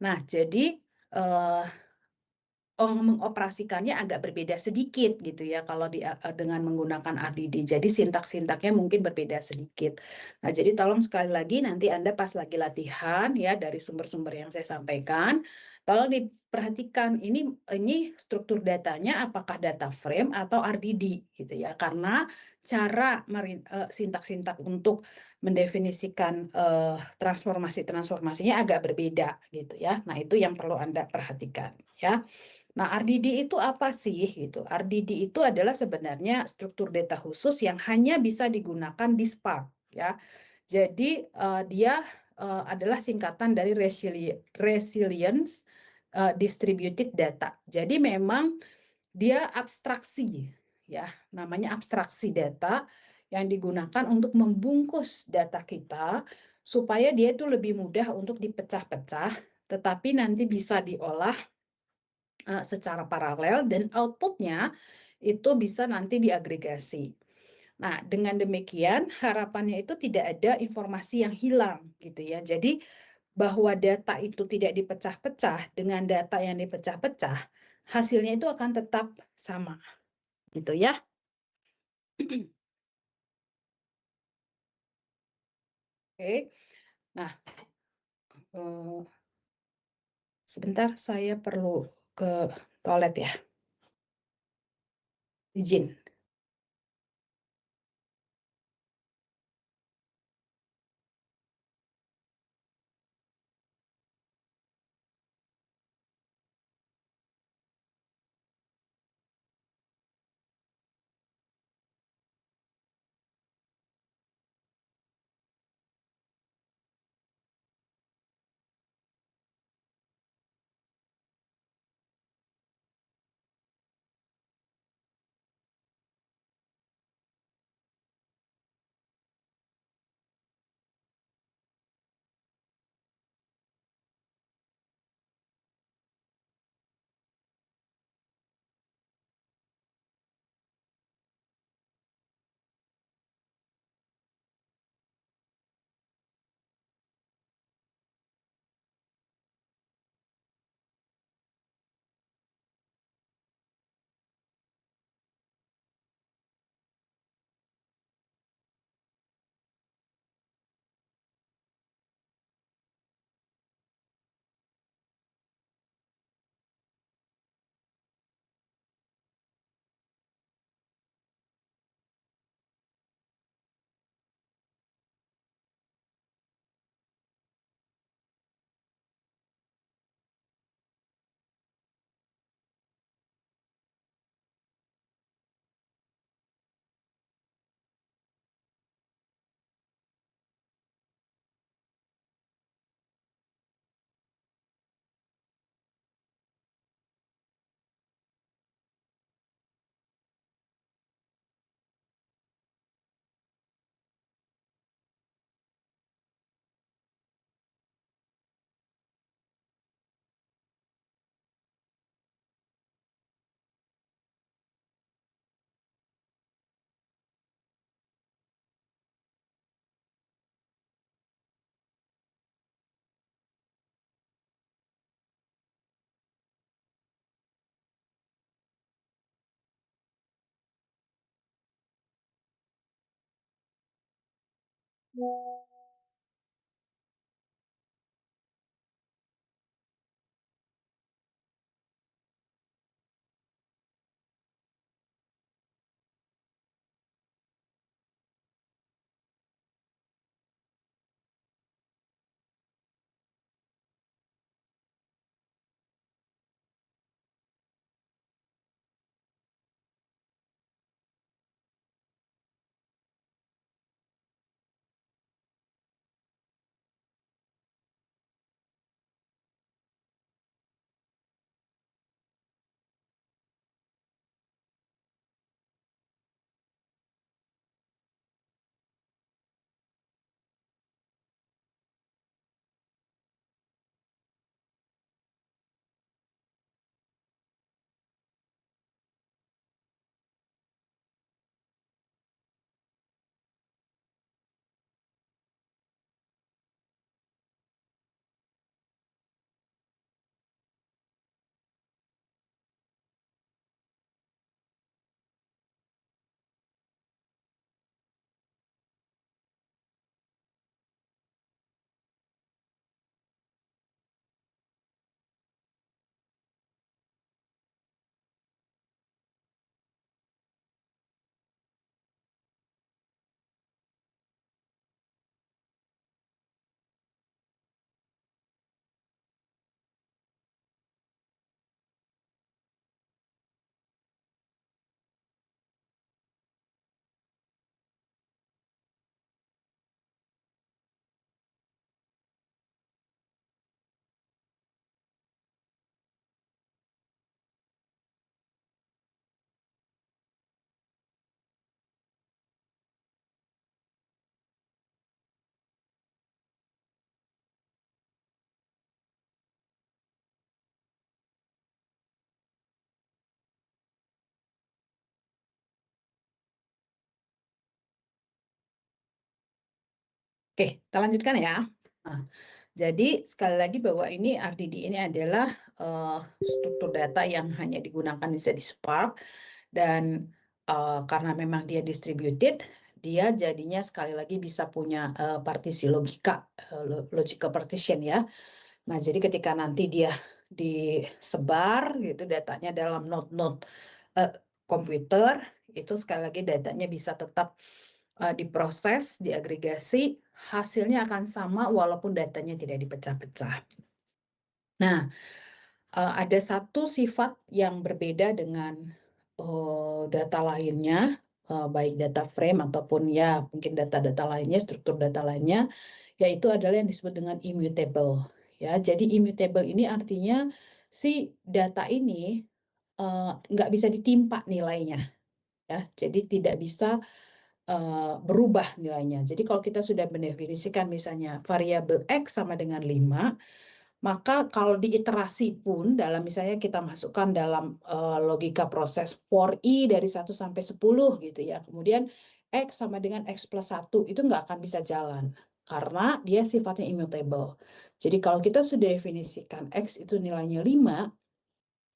Speaker 1: Nah, jadi mengoperasikannya agak berbeda sedikit gitu ya kalau dengan menggunakan RDD. Jadi sintak-sintaknya mungkin berbeda sedikit. Nah, jadi tolong sekali lagi nanti Anda pas lagi latihan ya dari sumber-sumber yang saya sampaikan, Tolong diperhatikan ini struktur datanya apakah data frame atau RDD gitu ya. Karena cara sintak-sintak untuk mendefinisikan transformasinya agak berbeda gitu ya. Nah, itu yang perlu Anda perhatikan ya. Nah, RDD itu apa sih gitu? RDD itu adalah sebenarnya struktur data khusus yang hanya bisa digunakan di Spark ya. Jadi dia adalah singkatan dari resilience distributed data. Jadi memang dia abstraksi ya, namanya abstraksi data yang digunakan untuk membungkus data kita supaya dia itu lebih mudah untuk dipecah-pecah, tetapi nanti bisa diolah secara paralel dan outputnya itu bisa nanti diagregasi. Nah, dengan demikian harapannya itu tidak ada informasi yang hilang gitu ya. Jadi bahwa data itu tidak dipecah-pecah dengan data yang dipecah-pecah, hasilnya itu akan tetap sama gitu ya. Oke. Nah, sebentar saya perlu ke toilet ya. Izin. Oke, kita lanjutkan ya. Nah, jadi sekali lagi bahwa ini RDD ini adalah struktur data yang hanya digunakan bisa di Spark dan karena memang dia distributed, dia jadinya sekali lagi bisa punya partisi logika, logical partition ya. Nah, jadi ketika nanti dia disebar gitu datanya dalam node-node komputer, itu sekali lagi datanya bisa tetap diproses, diagregasi, hasilnya akan sama walaupun datanya tidak dipecah-pecah. Nah, ada satu sifat yang berbeda dengan data lainnya, baik data frame ataupun ya mungkin data-data lainnya, struktur data lainnya, yaitu adalah yang disebut dengan immutable. Ya, jadi immutable ini artinya si data ini nggak bisa ditimpa nilainya. Ya, jadi tidak bisa berubah nilainya. Jadi kalau kita sudah mendefinisikan misalnya variabel X sama dengan 5, maka kalau diiterasi pun dalam misalnya kita masukkan dalam logika proses for I dari 1 sampai 10 gitu ya. Kemudian X sama dengan X plus 1 itu nggak akan bisa jalan karena dia sifatnya immutable. Jadi kalau kita sudah definisikan X itu nilainya 5,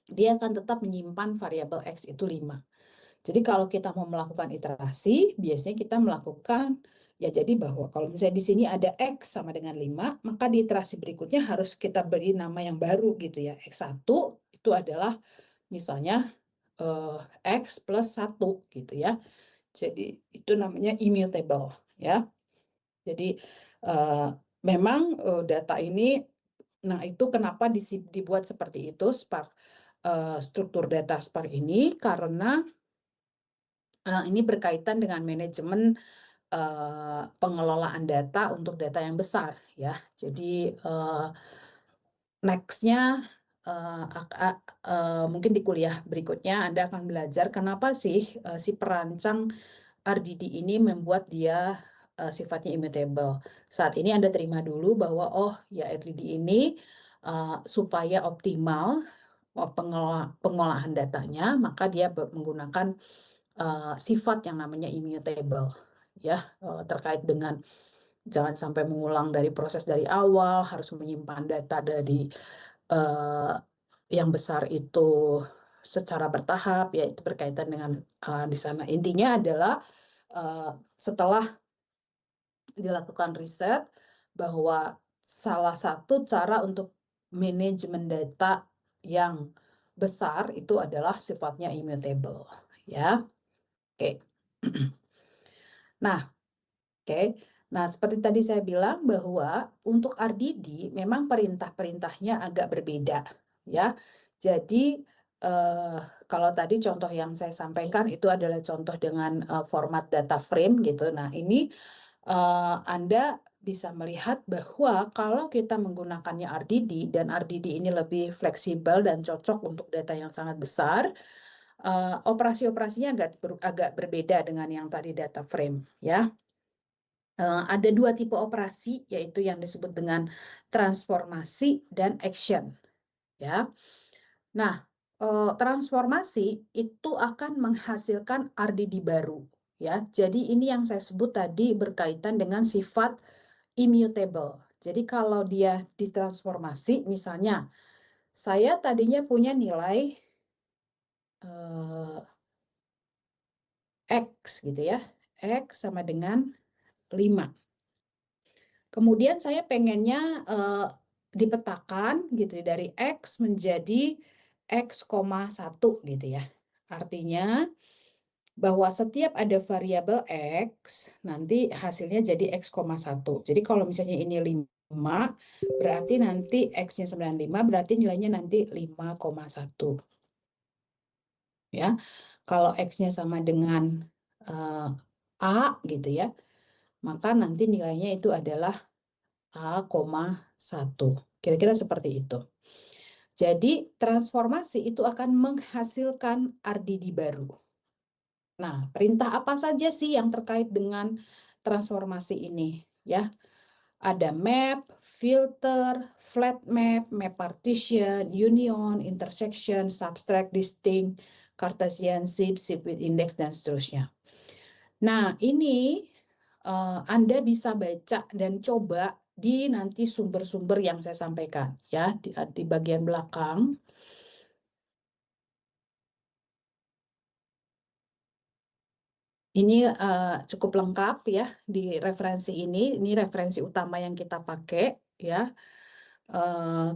Speaker 1: dia akan tetap menyimpan variabel X itu 5. Jadi kalau kita mau melakukan iterasi, biasanya kita melakukan, ya jadi bahwa kalau misalnya di sini ada X sama dengan 5, maka di iterasi berikutnya harus kita beri nama yang baru gitu ya. X1 itu adalah misalnya X plus 1 gitu ya. Jadi itu namanya immutable ya. Jadi memang data ini, nah itu kenapa dibuat seperti itu Spark, struktur data Spark ini, karena ini berkaitan dengan manajemen pengelolaan data untuk data yang besar ya. Jadi next-nya mungkin di kuliah berikutnya Anda akan belajar kenapa sih si perancang RDD ini membuat dia sifatnya immutable. Saat ini Anda terima dulu bahwa oh ya RDD ini supaya optimal pengolahan datanya, maka dia menggunakan sifat yang namanya immutable ya, terkait dengan jangan sampai mengulang dari proses dari awal, harus menyimpan data dari yang besar itu secara bertahap, ya itu berkaitan dengan di sana. Intinya adalah setelah dilakukan riset bahwa salah satu cara untuk manajemen data yang besar itu adalah sifatnya immutable ya. Oke. Nah, oke. Nah, seperti tadi saya bilang bahwa untuk RDD memang perintah-perintahnya agak berbeda ya. Jadi kalau tadi contoh yang saya sampaikan itu adalah contoh dengan format data frame gitu. Nah, ini Anda bisa melihat bahwa kalau kita menggunakannya RDD dan RDD ini lebih fleksibel dan cocok untuk data yang sangat besar, operasi-operasinya agak berbeda dengan yang tadi data frame ya. Ada dua tipe operasi, yaitu yang disebut dengan transformasi dan action ya. Nah, transformasi itu akan menghasilkan RDD baru ya. Jadi ini yang saya sebut tadi berkaitan dengan sifat immutable. Jadi kalau dia ditransformasi, misalnya saya tadinya punya nilai X gitu ya, X sama dengan 5. Kemudian saya pengennya dipetakan gitu dari X menjadi X,1 gitu ya. Artinya bahwa setiap ada variabel X, nanti hasilnya jadi X,1. Jadi kalau misalnya ini 5, berarti nanti X-nya 95, berarti nilainya nanti 5,1. Ya, kalau X-nya sama dengan A gitu ya, maka nanti nilainya itu adalah A,1. Kira-kira seperti itu. Jadi transformasi itu akan menghasilkan RDD baru. Nah, perintah apa saja sih yang terkait dengan transformasi ini? Ya, ada map, filter, flat map, map partition, union, intersection, subtract, distinct, Cartesian, zip with index, dan seterusnya. Nah, ini Anda bisa baca dan coba di nanti sumber-sumber yang saya sampaikan ya di bagian belakang. Ini cukup lengkap ya di referensi ini. Ini referensi utama yang kita pakai ya.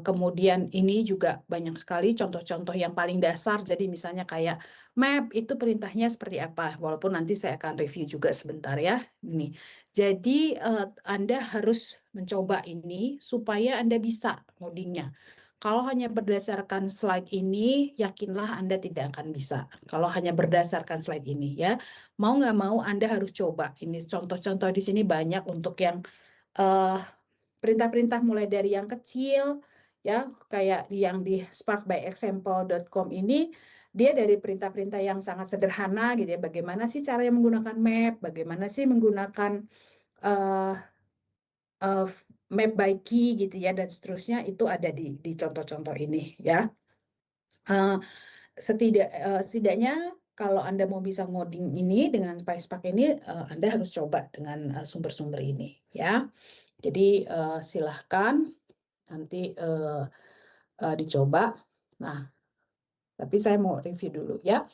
Speaker 1: Kemudian ini juga banyak sekali contoh-contoh yang paling dasar. Jadi misalnya kayak map itu perintahnya seperti apa. Walaupun nanti saya akan review juga sebentar ya. Ini. Jadi Anda harus mencoba ini supaya Anda bisa ngodingnya. Kalau hanya berdasarkan slide ini, yakinlah Anda tidak akan bisa. Kalau hanya berdasarkan slide ini ya, mau nggak mau Anda harus coba. Ini contoh-contoh di sini banyak untuk yang perintah-perintah mulai dari yang kecil ya kayak yang di sparkbyexample.com ini dia dari perintah-perintah yang sangat sederhana gitu ya. Bagaimana sih cara menggunakan map, bagaimana sih menggunakan uh, map by key gitu ya dan seterusnya itu ada di contoh-contoh ini ya. Setidaknya kalau Anda mau bisa ngoding ini dengan PySpark ini Anda harus coba dengan sumber-sumber ini ya. Jadi silahkan nanti dicoba. Nah, tapi saya mau review dulu ya.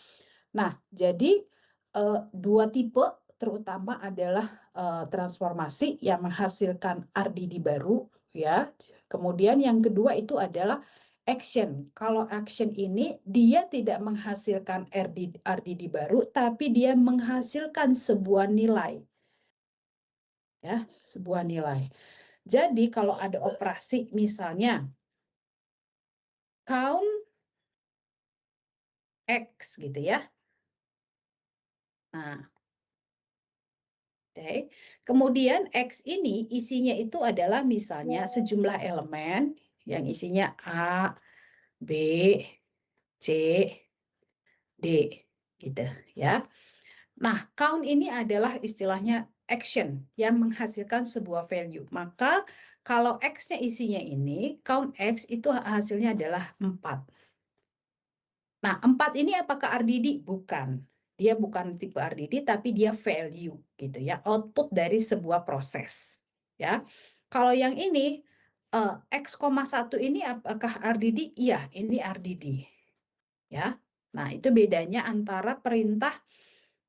Speaker 1: Nah, jadi dua tipe terutama adalah transformasi yang menghasilkan RDD baru ya. Kemudian yang kedua itu adalah action. Kalau action ini dia tidak menghasilkan RDD baru, tapi dia menghasilkan sebuah nilai. Ya, sebuah nilai. Jadi kalau ada operasi misalnya count X gitu ya. Nah, oke. Kemudian X ini isinya itu adalah misalnya sejumlah elemen yang isinya A, B, C, D gitu ya. Nah, count ini adalah istilahnya action yang menghasilkan sebuah value. Maka kalau X-nya isinya ini, count X itu hasilnya adalah 4. Nah, 4 ini apakah RDD? Bukan. Dia bukan tipe RDD, tapi dia value gitu ya, output dari sebuah proses. Ya, kalau yang ini X,1 ini apakah RDD? Iya, ini RDD. Ya, nah itu bedanya antara perintah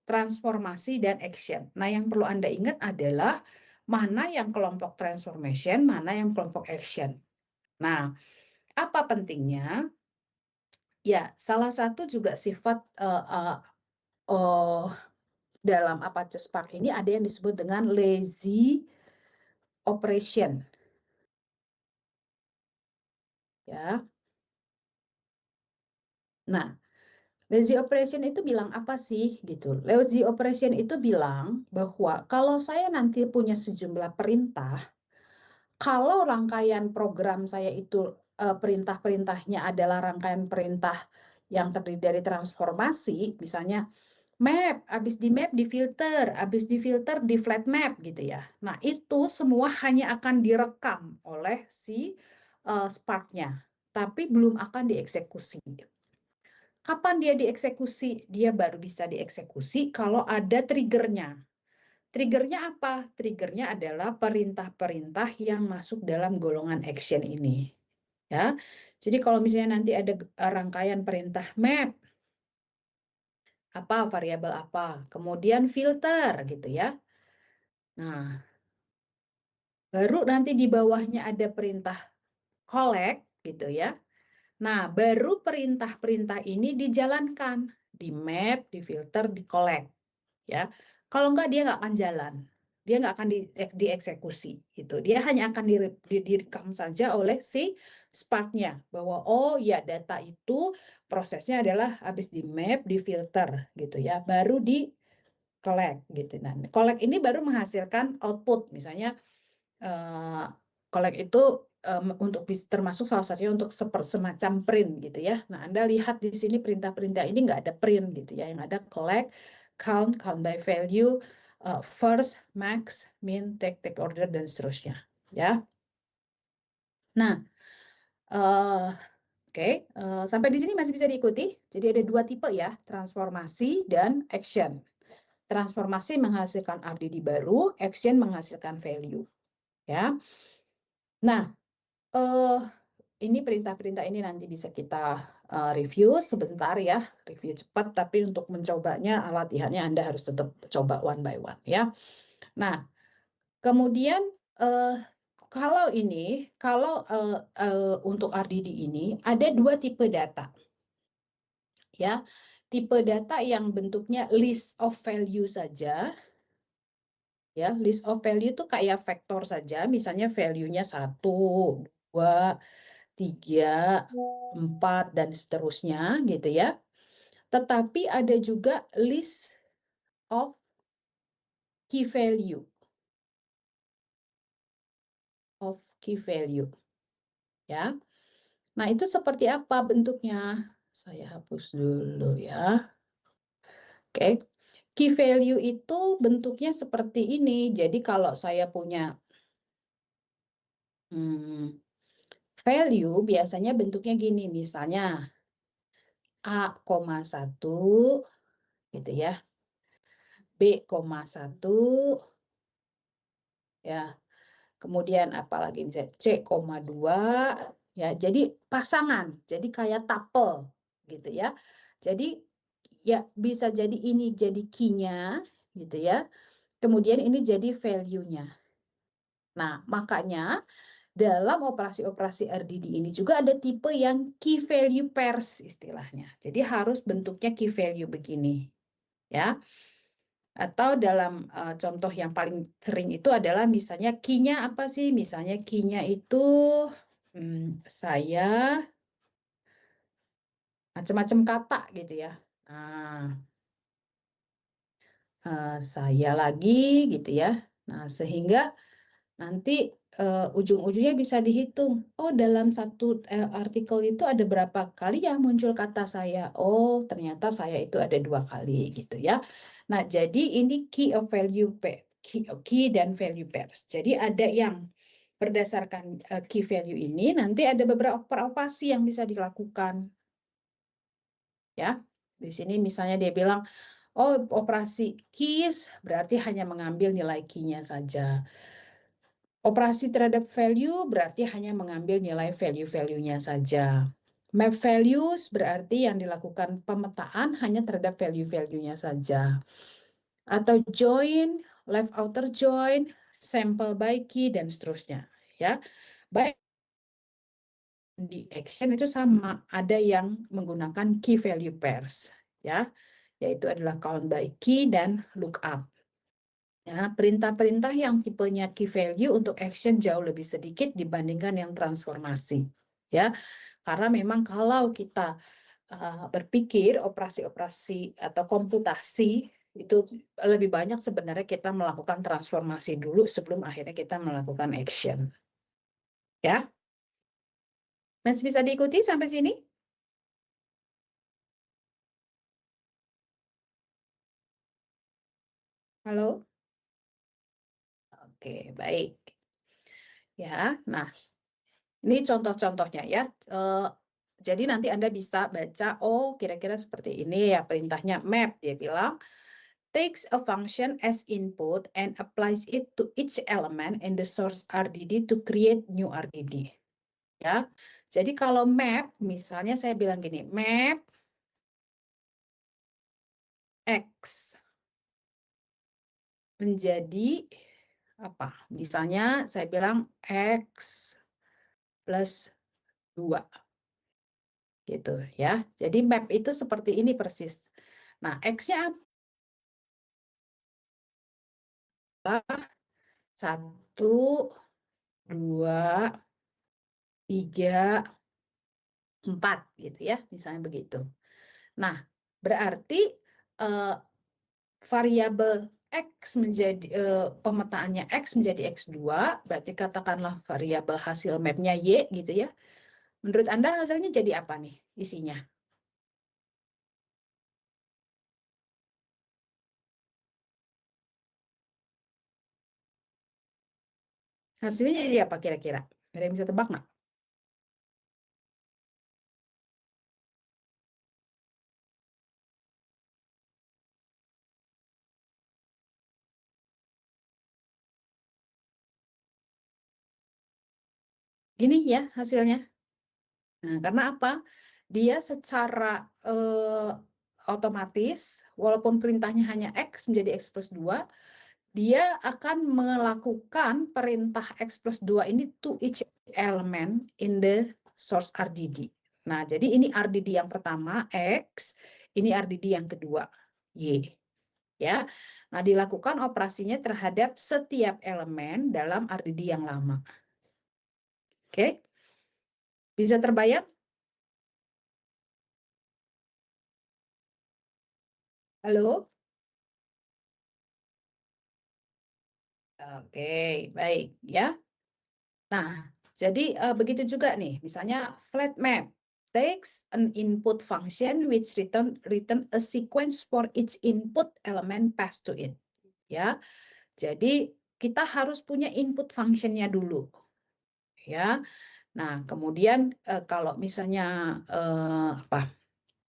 Speaker 1: transformasi dan action. Nah, yang perlu Anda ingat adalah mana yang kelompok transformation, mana yang kelompok action. Nah, apa pentingnya? Ya, salah satu juga sifat dalam Apache Spark ini ada yang disebut dengan lazy operation. Ya. Nah, lazy operation itu bilang apa sih gitu? Lazy operation itu bilang bahwa kalau saya nanti punya sejumlah perintah, kalau rangkaian program saya itu perintah-perintahnya adalah rangkaian perintah yang terdiri dari transformasi, misalnya map, habis di map di flat map gitu ya. Nah, itu semua hanya akan direkam oleh si Spark-nya, tapi belum akan dieksekusi. Kapan dia dieksekusi? Dia baru bisa dieksekusi kalau ada triggernya. Triggernya apa? Triggernya adalah perintah-perintah yang masuk dalam golongan action ini. Ya, jadi kalau misalnya nanti ada rangkaian perintah map, apa variabel apa, kemudian filter gitu ya. Nah, baru nanti di bawahnya ada perintah collect gitu ya. Nah, baru perintah-perintah ini dijalankan di map, di filter, di collect ya. Kalau enggak dia nggak akan jalan. Dia nggak akan dieksekusi gitu. Dia hanya akan direkam saja oleh si Spark-nya bahwa oh ya data itu prosesnya adalah habis di map, di filter gitu ya. Baru di collect gitu. Nah, collect ini baru menghasilkan output, misalnya collect itu untuk termasuk salah satunya untuk semacam print gitu ya. Nah, Anda lihat di sini perintah-perintah ini nggak ada print gitu ya, yang ada collect, count, count by value, first, max, min, take order dan seterusnya ya. Nah, oke, sampai di sini masih bisa diikuti. Jadi ada dua tipe ya, transformasi dan action. transformasi menghasilkan RDD baru, action menghasilkan value. Ya. Nah, ini perintah-perintah ini nanti bisa kita review sebentar ya, review cepat, tapi untuk mencobanya latihannya Anda harus tetap coba one by one ya. Nah, kemudian kalau untuk RDD ini ada dua tipe data ya. Tipe data yang bentuknya list of value saja. Ya, list of value itu kayak vektor saja, misalnya value-nya 1, 2, 3, 4, dan seterusnya gitu ya. Tetapi ada juga list of key value. Ya. Nah, itu seperti apa bentuknya? Saya hapus dulu ya. Oke. Key value itu bentuknya seperti ini. Jadi kalau saya punya value biasanya bentuknya gini, misalnya A,1 gitu ya, B,1 ya, kemudian apalagi misalnya C,2 ya, jadi pasangan, jadi kayak tuple gitu ya. Jadi ya bisa jadi ini jadi key-nya gitu ya, kemudian ini jadi value-nya. Nah, makanya dalam operasi-operasi RDD ini juga ada tipe yang key value pairs istilahnya. Jadi harus bentuknya key value begini. Ya. Atau dalam contoh yang paling sering itu adalah misalnya key-nya apa sih? Misalnya key-nya itu saya macam-macam kata gitu ya. Nah, saya lagi gitu ya. Nah, sehingga nanti ujung-ujungnya bisa dihitung. Oh, dalam satu artikel itu ada berapa kali ya muncul kata saya? Oh, ternyata saya itu ada 2 kali gitu ya. Nah, jadi ini key of value key dan value pairs. Jadi ada yang berdasarkan key value ini nanti ada beberapa operasi yang bisa dilakukan. Ya. Di sini misalnya dia bilang, oh, operasi keys berarti hanya mengambil nilai key-nya saja. Operasi terhadap value berarti hanya mengambil nilai value-value-nya saja. Map values berarti yang dilakukan pemetaan hanya terhadap value-value-nya saja. Atau join, left outer join, sample by key, dan seterusnya. Ya, baik di action itu sama, ada yang menggunakan key value pairs, ya, yaitu adalah count by key dan lookup. Ya, perintah-perintah yang tipenya key value untuk action jauh lebih sedikit dibandingkan yang transformasi. Ya, karena memang kalau kita berpikir operasi-operasi atau komputasi itu lebih banyak sebenarnya kita melakukan transformasi dulu sebelum akhirnya kita melakukan action. Ya, masih bisa diikuti sampai sini? Halo? Oke, baik. Ya, nah ini contoh-contohnya ya. Jadi nanti Anda bisa baca, oh kira-kira seperti ini ya perintahnya map. Dia bilang, takes a function as input and applies it to each element in the source RDD to create new RDD. Ya, jadi kalau map, misalnya saya bilang gini, map X menjadi apa? Misalnya saya bilang X plus 2. Gitu ya. Jadi map itu seperti ini persis. Nah, X-nya apa? 1, 2, 3, 4 gitu ya, misalnya begitu. Nah, berarti variabel X menjadi pemetaannya X menjadi X2, berarti katakanlah variabel hasil mapnya Y gitu ya. Menurut Anda hasilnya jadi apa nih isinya? Hasilnya jadi apa kira-kira? Ada yang bisa tebak nggak? Gini ya hasilnya. Nah, karena apa? Dia secara otomatis, walaupun perintahnya hanya X menjadi X plus 2, dia akan melakukan perintah X plus 2 ini to each element in the source RDD. Nah, jadi ini RDD yang pertama, X, ini RDD yang kedua, Y. Ya, nah dilakukan operasinya terhadap setiap elemen dalam RDD yang lama. Oke, bisa terbayang? Halo? Oke, baik ya. Nah, jadi begitu juga nih, misalnya flat map takes an input function which return a sequence for each input element passed to it. Ya, jadi kita harus punya input functionnya dulu. Ya, nah kemudian kalau misalnya apa?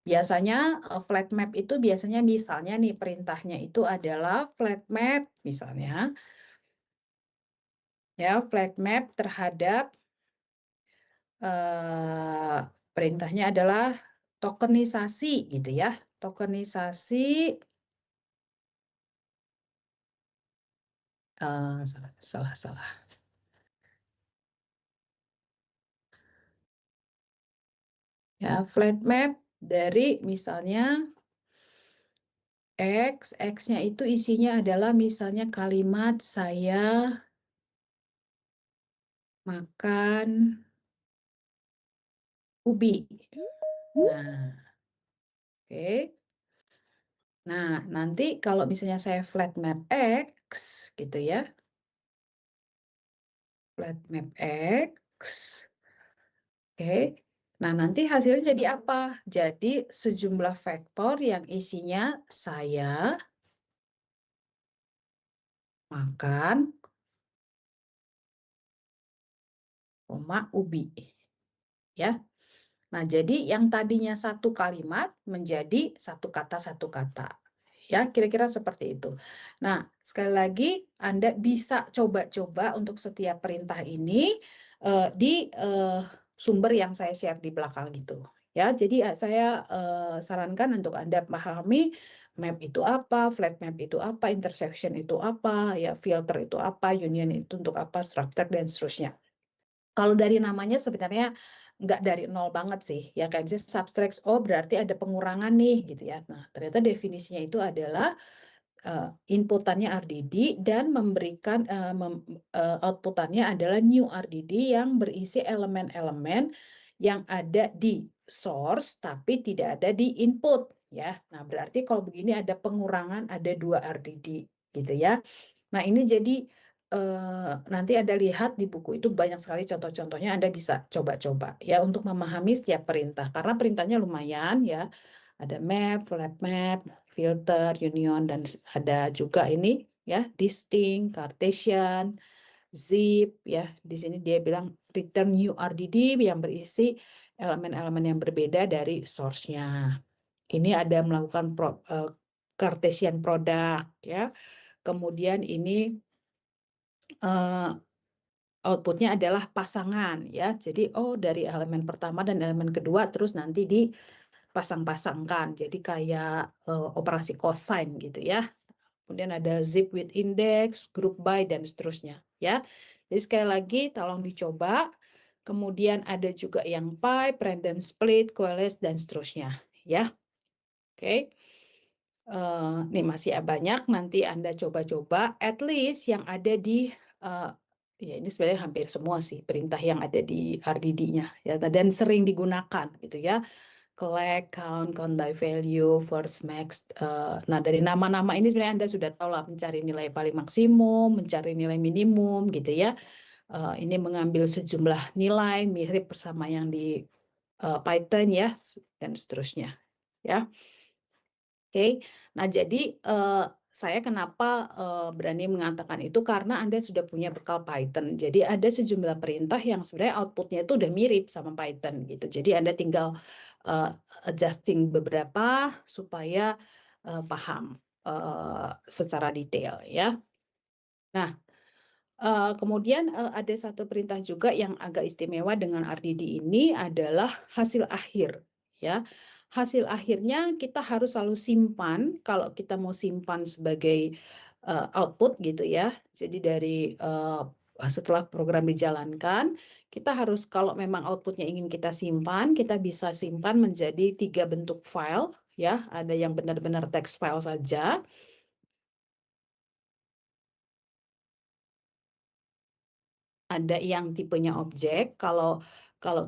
Speaker 1: Biasanya flat map itu biasanya misalnya nih perintahnya itu adalah flat map misalnya. Ya, flat map terhadap perintahnya adalah tokenisasi gitu ya. Tokenisasi salah. Ya, flat map dari misalnya X-nya itu isinya adalah misalnya kalimat saya makan ubi. Nah, oke. Nah, nanti kalau misalnya saya flat map X gitu ya. Flat map X. Oke. Nah, nanti hasilnya jadi apa? Jadi sejumlah vektor yang isinya saya makan, koma, ubi. Ya. Nah, jadi yang tadinya satu kalimat menjadi satu kata. Ya, kira-kira seperti itu. Nah, sekali lagi Anda bisa coba-coba untuk setiap perintah ini di sumber yang saya share di belakang gitu. Ya, jadi saya sarankan untuk Anda pahami map itu apa, flat map itu apa, intersection itu apa, ya filter itu apa, union itu untuk apa, structure dan seterusnya. Kalau dari namanya sebenarnya nggak dari nol banget sih, ya kayak misalnya subtract, oh berarti ada pengurangan nih gitu ya. Nah, ternyata definisinya itu adalah inputannya RDD dan memberikan outputannya adalah new RDD yang berisi elemen-elemen yang ada di source tapi tidak ada di input ya. Nah, berarti kalau begini ada pengurangan, ada 2 RDD gitu ya. Nah, ini jadi nanti Anda lihat di buku itu banyak sekali contoh-contohnya, Anda bisa coba-coba ya untuk memahami setiap perintah karena perintahnya lumayan ya. Ada map, flat map, filter, union, dan ada juga ini ya distinct, Cartesian, zip ya. Di sini dia bilang return new RDD yang berisi elemen-elemen yang berbeda dari source-nya. Ini ada melakukan Cartesian product ya. Kemudian ini outputnya adalah pasangan ya. Jadi dari elemen pertama dan elemen kedua terus nanti dipasang-pasangkan. Jadi kayak operasi cosine gitu ya. Kemudian ada zip with index, group by dan seterusnya ya. Jadi sekali lagi tolong dicoba. Kemudian ada juga yang pipe, random split, coalesce dan seterusnya ya. Oke. Nih masih banyak, nanti Anda coba-coba, at least yang ada di, ya ini sebenarnya hampir semua sih perintah yang ada di RDD-nya, ya, dan sering digunakan gitu ya, collect, count, count by value, first, max. Nah dari nama-nama ini sebenarnya Anda sudah tahu lah, mencari nilai paling maksimum, mencari nilai minimum gitu ya. Ini mengambil sejumlah nilai mirip bersama yang di Python ya, dan seterusnya ya. Oke, nah jadi saya kenapa berani mengatakan itu karena Anda sudah punya bekal Python. Jadi ada sejumlah perintah yang sebenarnya outputnya itu udah mirip sama Python gitu. Jadi Anda tinggal adjusting beberapa supaya paham secara detail ya. Nah, Kemudian ada satu perintah juga yang agak istimewa dengan RDD ini adalah hasil akhir, ya. Hasil akhirnya kita harus selalu simpan kalau kita mau simpan sebagai output gitu ya. Jadi dari setelah program dijalankan, kita harus kalau memang outputnya ingin kita simpan, kita bisa simpan menjadi 3 bentuk file, ya. Ada yang benar-benar text file saja. Ada yang tipenya objek. Kalau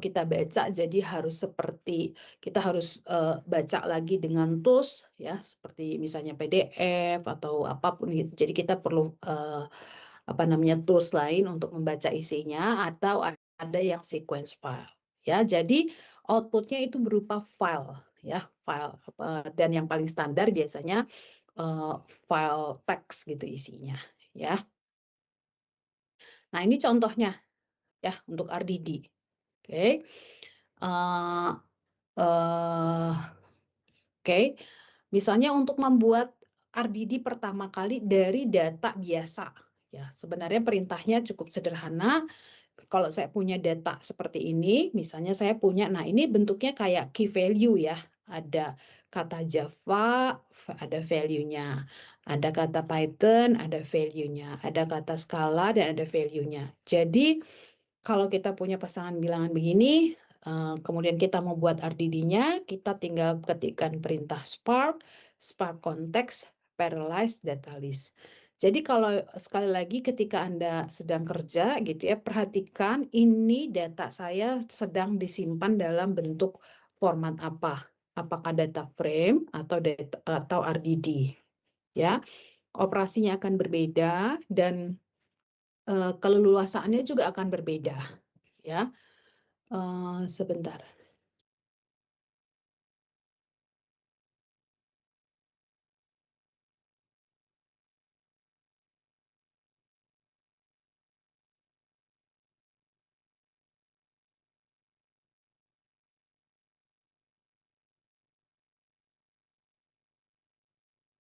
Speaker 1: kita baca jadi harus seperti kita harus baca lagi dengan tools ya, seperti misalnya PDF atau apapun gitu. Jadi kita perlu apa namanya tools lain untuk membaca isinya, atau ada yang sequence file ya. Jadi outputnya itu berupa file ya, file dan yang paling standar biasanya file teks gitu isinya ya. Nah, ini contohnya ya untuk RDD. Oke. Eh, oke. Misalnya untuk membuat RDD pertama kali dari data biasa. Ya, sebenarnya perintahnya cukup sederhana. Kalau saya punya data seperti ini, misalnya saya punya, nah ini bentuknya kayak key value ya. Ada kata Java, ada value-nya. Ada kata Python, ada value-nya. Ada kata skala, dan ada value-nya. Jadi, kalau kita punya pasangan bilangan begini, kemudian kita mau buat RDD-nya, kita tinggal ketikkan perintah Spark context, parallelize data list. Jadi kalau sekali lagi ketika Anda sedang kerja gitu ya, perhatikan ini data saya sedang disimpan dalam bentuk format apa? Apakah data frame atau RDD? Ya, operasinya akan berbeda dan keleluasaannya juga akan berbeda. Ya, sebentar.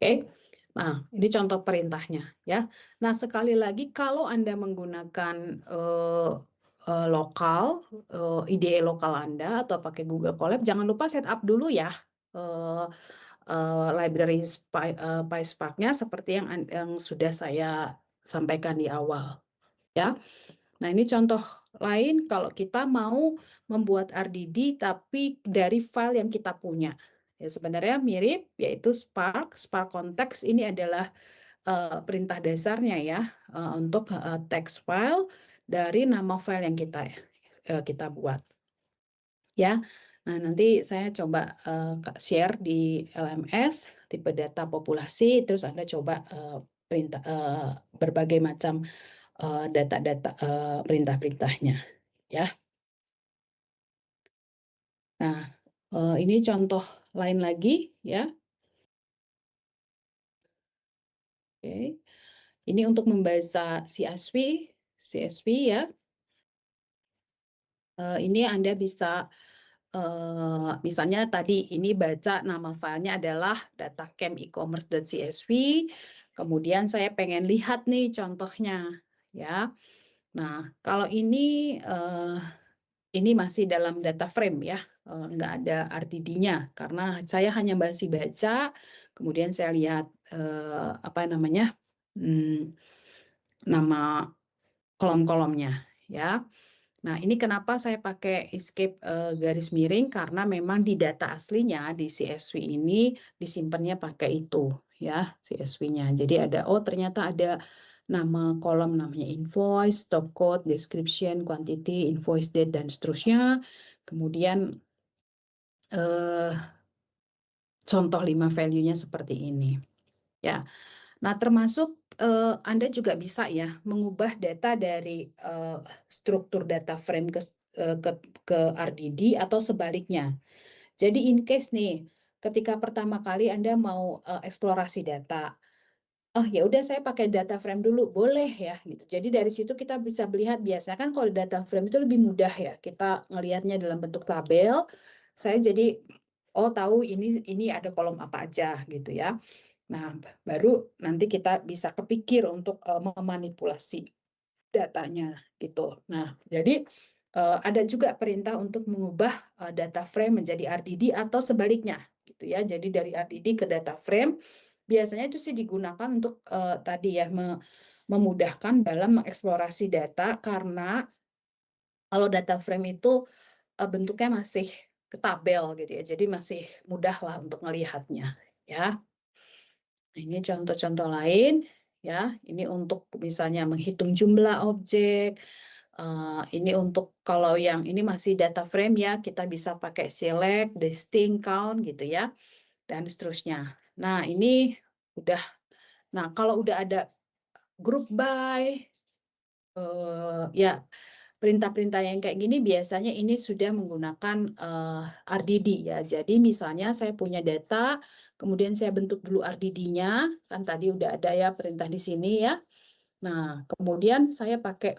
Speaker 1: Oke. Nah, ini contoh perintahnya ya. Nah, sekali lagi kalau Anda menggunakan lokal, IDE lokal Anda atau pakai Google Colab, jangan lupa setup dulu ya library PySpark-nya seperti yang sudah saya sampaikan di awal ya. Nah, ini contoh lain kalau kita mau membuat RDD tapi dari file yang kita punya. Ya, sebenarnya mirip, yaitu Spark context ini adalah perintah dasarnya ya, untuk text file dari nama file yang kita buat. Ya, nah nanti saya coba share di LMS tipe data populasi, terus Anda coba perintah berbagai macam data-data perintah-perintahnya ya. Nah, ini contoh lain lagi ya. Oke. Ini untuk membaca CSV ya. Ini Anda bisa misalnya tadi ini baca nama filenya adalah datacam-ecommerce.csv. Kemudian saya pengen lihat nih contohnya ya. Nah, kalau ini masih dalam data frame ya, nggak ada RDD-nya karena saya hanya masih baca, kemudian saya lihat apa namanya nama kolom-kolomnya ya. Nah, ini kenapa saya pakai escape garis miring, karena memang di data aslinya di CSV ini disimpannya pakai itu ya, CSV-nya. Jadi ternyata ada nama kolom namanya invoice, top code, description, quantity, invoice date, dan seterusnya. Kemudian contoh 5 value-nya seperti ini. Ya. Nah, termasuk Anda juga bisa ya mengubah data dari struktur data frame ke RDD atau sebaliknya. Jadi in case nih, ketika pertama kali Anda mau eksplorasi data, oh ya udah saya pakai data frame dulu, boleh ya gitu. Jadi dari situ kita bisa melihat, biasanya kan kalau data frame itu lebih mudah ya, kita ngelihatnya dalam bentuk tabel. Saya jadi tahu ini ada kolom apa aja gitu ya. Nah, baru nanti kita bisa kepikir untuk memanipulasi datanya gitu. Nah, jadi ada juga perintah untuk mengubah data frame menjadi RDD atau sebaliknya gitu ya. Jadi dari RDD ke data frame biasanya itu sih digunakan untuk tadi ya memudahkan dalam mengeksplorasi data, karena kalau data frame itu bentuknya masih ke tabel gitu ya. Jadi masih mudah lah untuk melihatnya ya. Ini contoh-contoh lain ya. Ini untuk misalnya menghitung jumlah objek. Ini untuk kalau yang ini masih data frame ya, kita bisa pakai select, distinct, count gitu ya, dan seterusnya. Nah, ini udah. Nah, kalau udah ada group by, ya perintah-perintah yang kayak gini biasanya ini sudah menggunakan RDD ya. Jadi misalnya saya punya data, kemudian saya bentuk dulu RDD-nya, kan tadi udah ada ya perintah di sini ya. Nah, kemudian saya pakai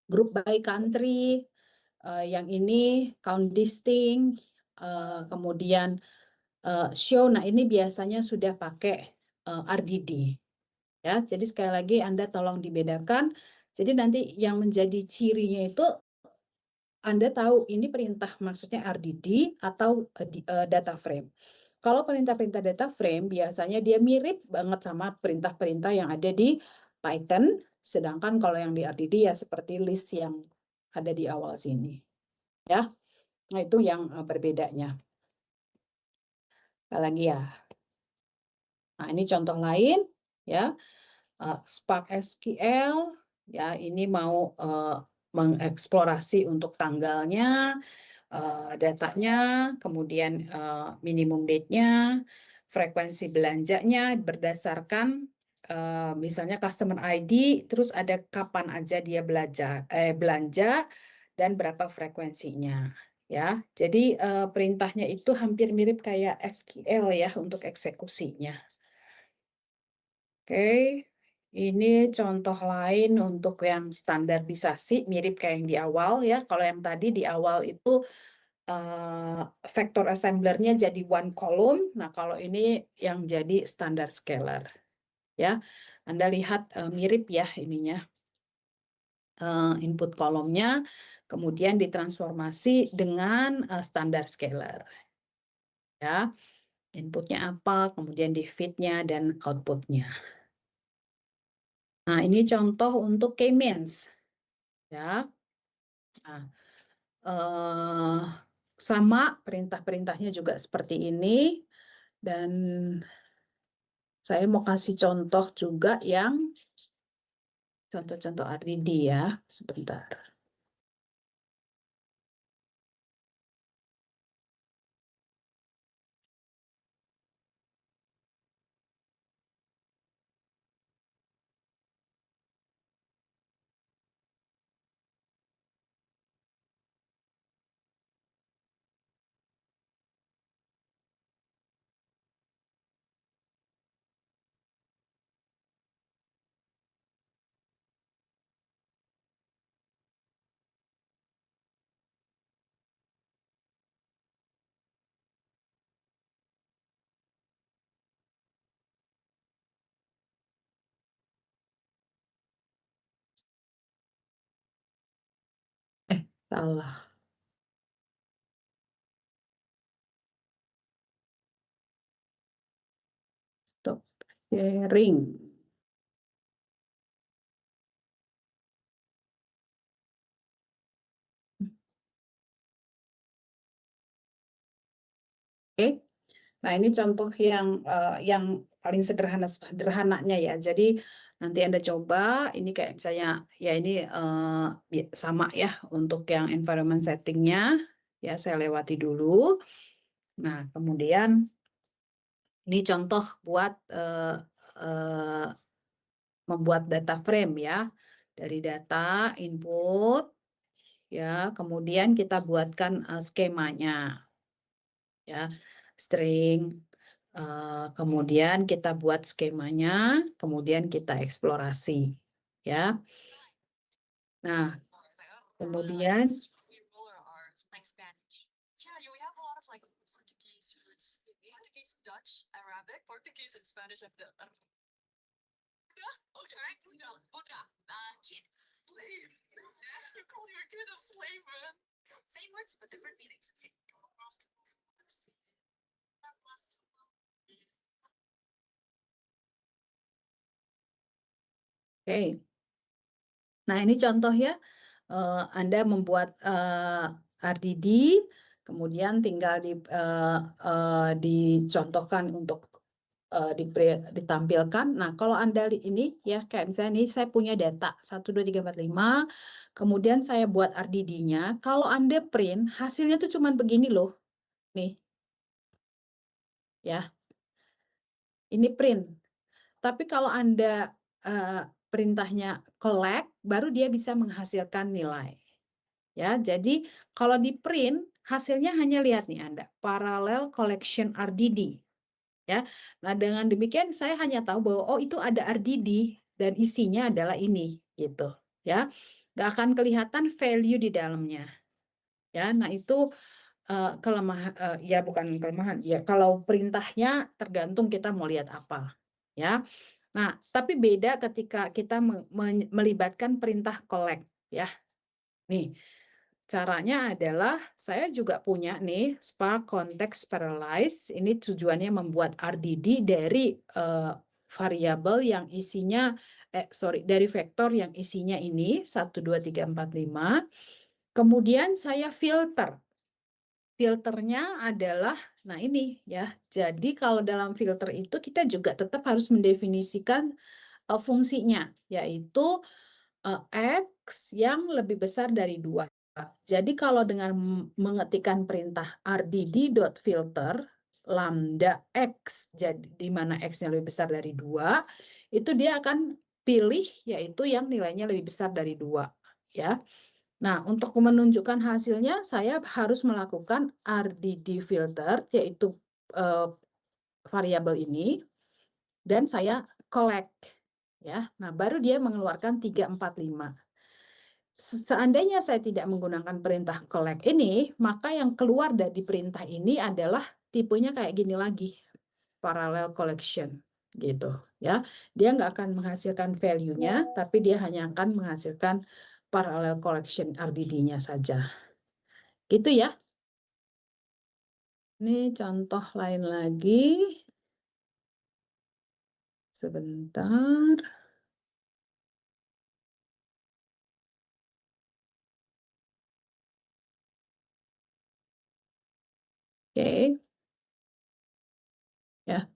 Speaker 1: group by country, yang ini count distinct, kemudian show. Nah, ini biasanya sudah pakai RDD. Ya, jadi sekali lagi Anda tolong dibedakan. Jadi nanti yang menjadi cirinya itu Anda tahu ini perintah maksudnya RDD atau data frame. Kalau perintah-perintah data frame biasanya dia mirip banget sama perintah-perintah yang ada di Python, sedangkan kalau yang di RDD ya seperti list yang ada di awal sini. Ya, nah itu yang berbedanya. Lagi ya. Nah, ini contoh lain ya. Spark SQL ya, ini mau mengeksplorasi untuk tanggalnya, datanya, kemudian minimum date-nya, frekuensi belanjanya berdasarkan misalnya customer ID, terus ada kapan aja dia belanja dan berapa frekuensinya. Ya, jadi perintahnya itu hampir mirip kayak SQL ya untuk eksekusinya. Oke, ini contoh lain untuk yang standarisasi mirip kayak yang di awal ya. Kalau yang tadi di awal itu vector assemblernya jadi one column. Nah, kalau ini yang jadi standar scalar ya. Anda lihat mirip ya ininya. Input kolomnya kemudian ditransformasi dengan standar scalar. Ya. Inputnya apa, kemudian di feed-nya dan output-nya. Nah, ini contoh untuk K-means. Ya. Nah, sama perintah-perintahnya juga seperti ini, dan saya mau kasih contoh juga yang contoh-contoh RDD ya, sebentar. Salah. Stop sharing. Oke. Nah, ini contoh yang paling sederhananya ya. Jadi nanti Anda coba ini kayak misalnya ya ini sama ya untuk yang environment settingnya ya, saya lewati dulu. Nah, kemudian ini contoh buat membuat data frame ya. Dari data input ya, kemudian kita buatkan skemanya ya, string. Kemudian kita buat skemanya, kemudian kita eksplorasi ya. Nah, kemudian
Speaker 3: Oke. Nah, ini contoh ya. Anda membuat RDD, kemudian tinggal dicontohkan untuk ditampilkan. Nah, kalau Anda ini ya kayak misalnya ini saya punya data 1 2 3 4 5, kemudian saya buat RDD-nya. Kalau Anda print, hasilnya tuh cuman begini loh. Nih. Ya. Ini print. Tapi kalau Anda perintahnya collect, baru dia bisa menghasilkan nilai. Ya, jadi kalau di print hasilnya hanya lihat nih Anda, parallel collection RDD. Ya. Nah, dengan demikian saya hanya tahu bahwa oh itu ada RDD dan isinya adalah ini gitu, ya. Nggak akan kelihatan value di dalamnya. Ya, nah itu kelemahan ya bukan kelemahan ya, kalau perintahnya tergantung kita mau lihat apa, ya. Nah, tapi beda ketika kita melibatkan perintah collect, ya. Nih, caranya adalah saya juga punya nih Spark Context Parallelize. Ini tujuannya membuat RDD dari variabel yang isinya dari vektor yang isinya ini 1 2 3 4 5. Kemudian saya filter. Filternya adalah nah ini ya. Jadi kalau dalam filter itu kita juga tetap harus mendefinisikan fungsinya, yaitu X yang lebih besar dari 2. Jadi kalau dengan mengetikkan perintah rdd.filter lambda X, jadi di mana X-nya lebih besar dari 2, itu dia akan pilih yaitu yang nilainya lebih besar dari 2. Ya. Nah, untuk menunjukkan hasilnya, saya harus melakukan rdd filter, yaitu variabel ini, dan saya collect. Ya, nah baru dia mengeluarkan 3 4 5. Seandainya saya tidak menggunakan perintah collect ini, maka yang keluar dari perintah ini adalah tipenya kayak gini lagi, parallel collection gitu ya. Dia nggak akan menghasilkan value-nya, tapi dia hanya akan menghasilkan parallel collection RDD-nya saja. Gitu ya. Ini contoh lain lagi. Sebentar. Oke. Ya.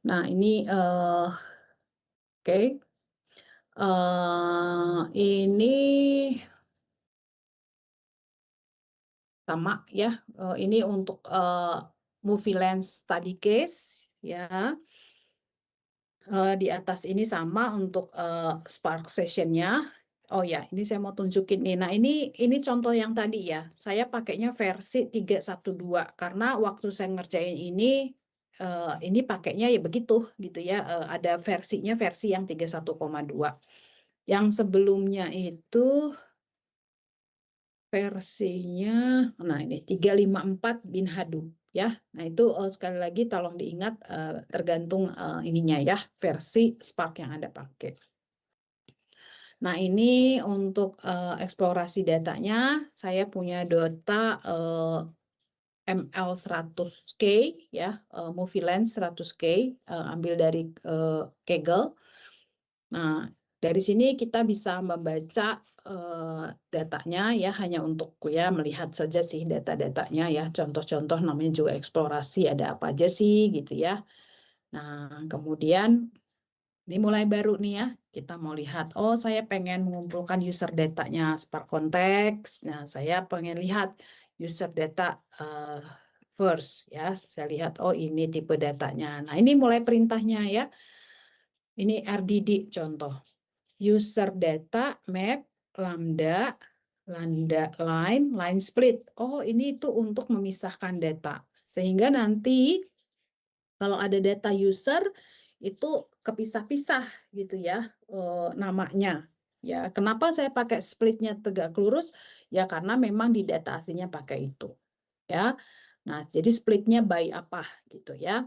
Speaker 3: Nah, ini oke. Ini sama ya. Ini untuk movie lens study case ya. Di atas ini sama untuk Spark session-nya. Oh ya, ini saya mau tunjukin nih. Nah, ini contoh yang tadi ya. Saya pakainya versi 312 karena waktu saya ngerjain ini pakainya ya begitu gitu ya. Ada versinya versi yang 31,2. Yang sebelumnya itu versinya, nah ini 354 bin Hadoop ya. Nah itu sekali lagi tolong diingat tergantung ininya ya, versi Spark yang Anda pakai. Nah ini untuk eksplorasi datanya, saya punya data ML100K ya, movie lens 100K, ambil dari Kaggle. Nah, dari sini kita bisa membaca datanya ya, hanya untuk ya melihat saja sih data-datanya ya, contoh-contoh namanya juga eksplorasi, ada apa aja sih gitu ya. Nah, kemudian ini mulai baru nih ya, kita mau lihat, oh saya pengen mengumpulkan user datanya Spark Context, nah saya pengen lihat user data first ya, saya lihat oh ini tipe datanya. Nah ini mulai perintahnya ya, ini RDD contoh. User data, map, lambda, line split. Oh, ini itu untuk memisahkan data. Sehingga nanti kalau ada data user itu kepisah-pisah gitu ya namanya. Ya, kenapa saya pakai splitnya tegak lurus? Ya karena memang di data aslinya pakai itu. Ya. Nah, jadi splitnya by apa gitu ya.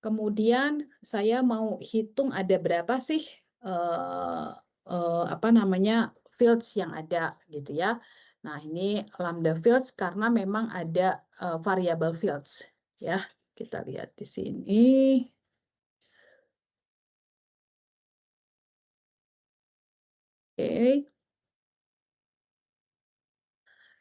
Speaker 3: Kemudian saya mau hitung ada berapa sih apa namanya fields yang ada gitu ya. Nah, ini lambda fields karena memang ada variable fields ya. Kita lihat di sini. Oke.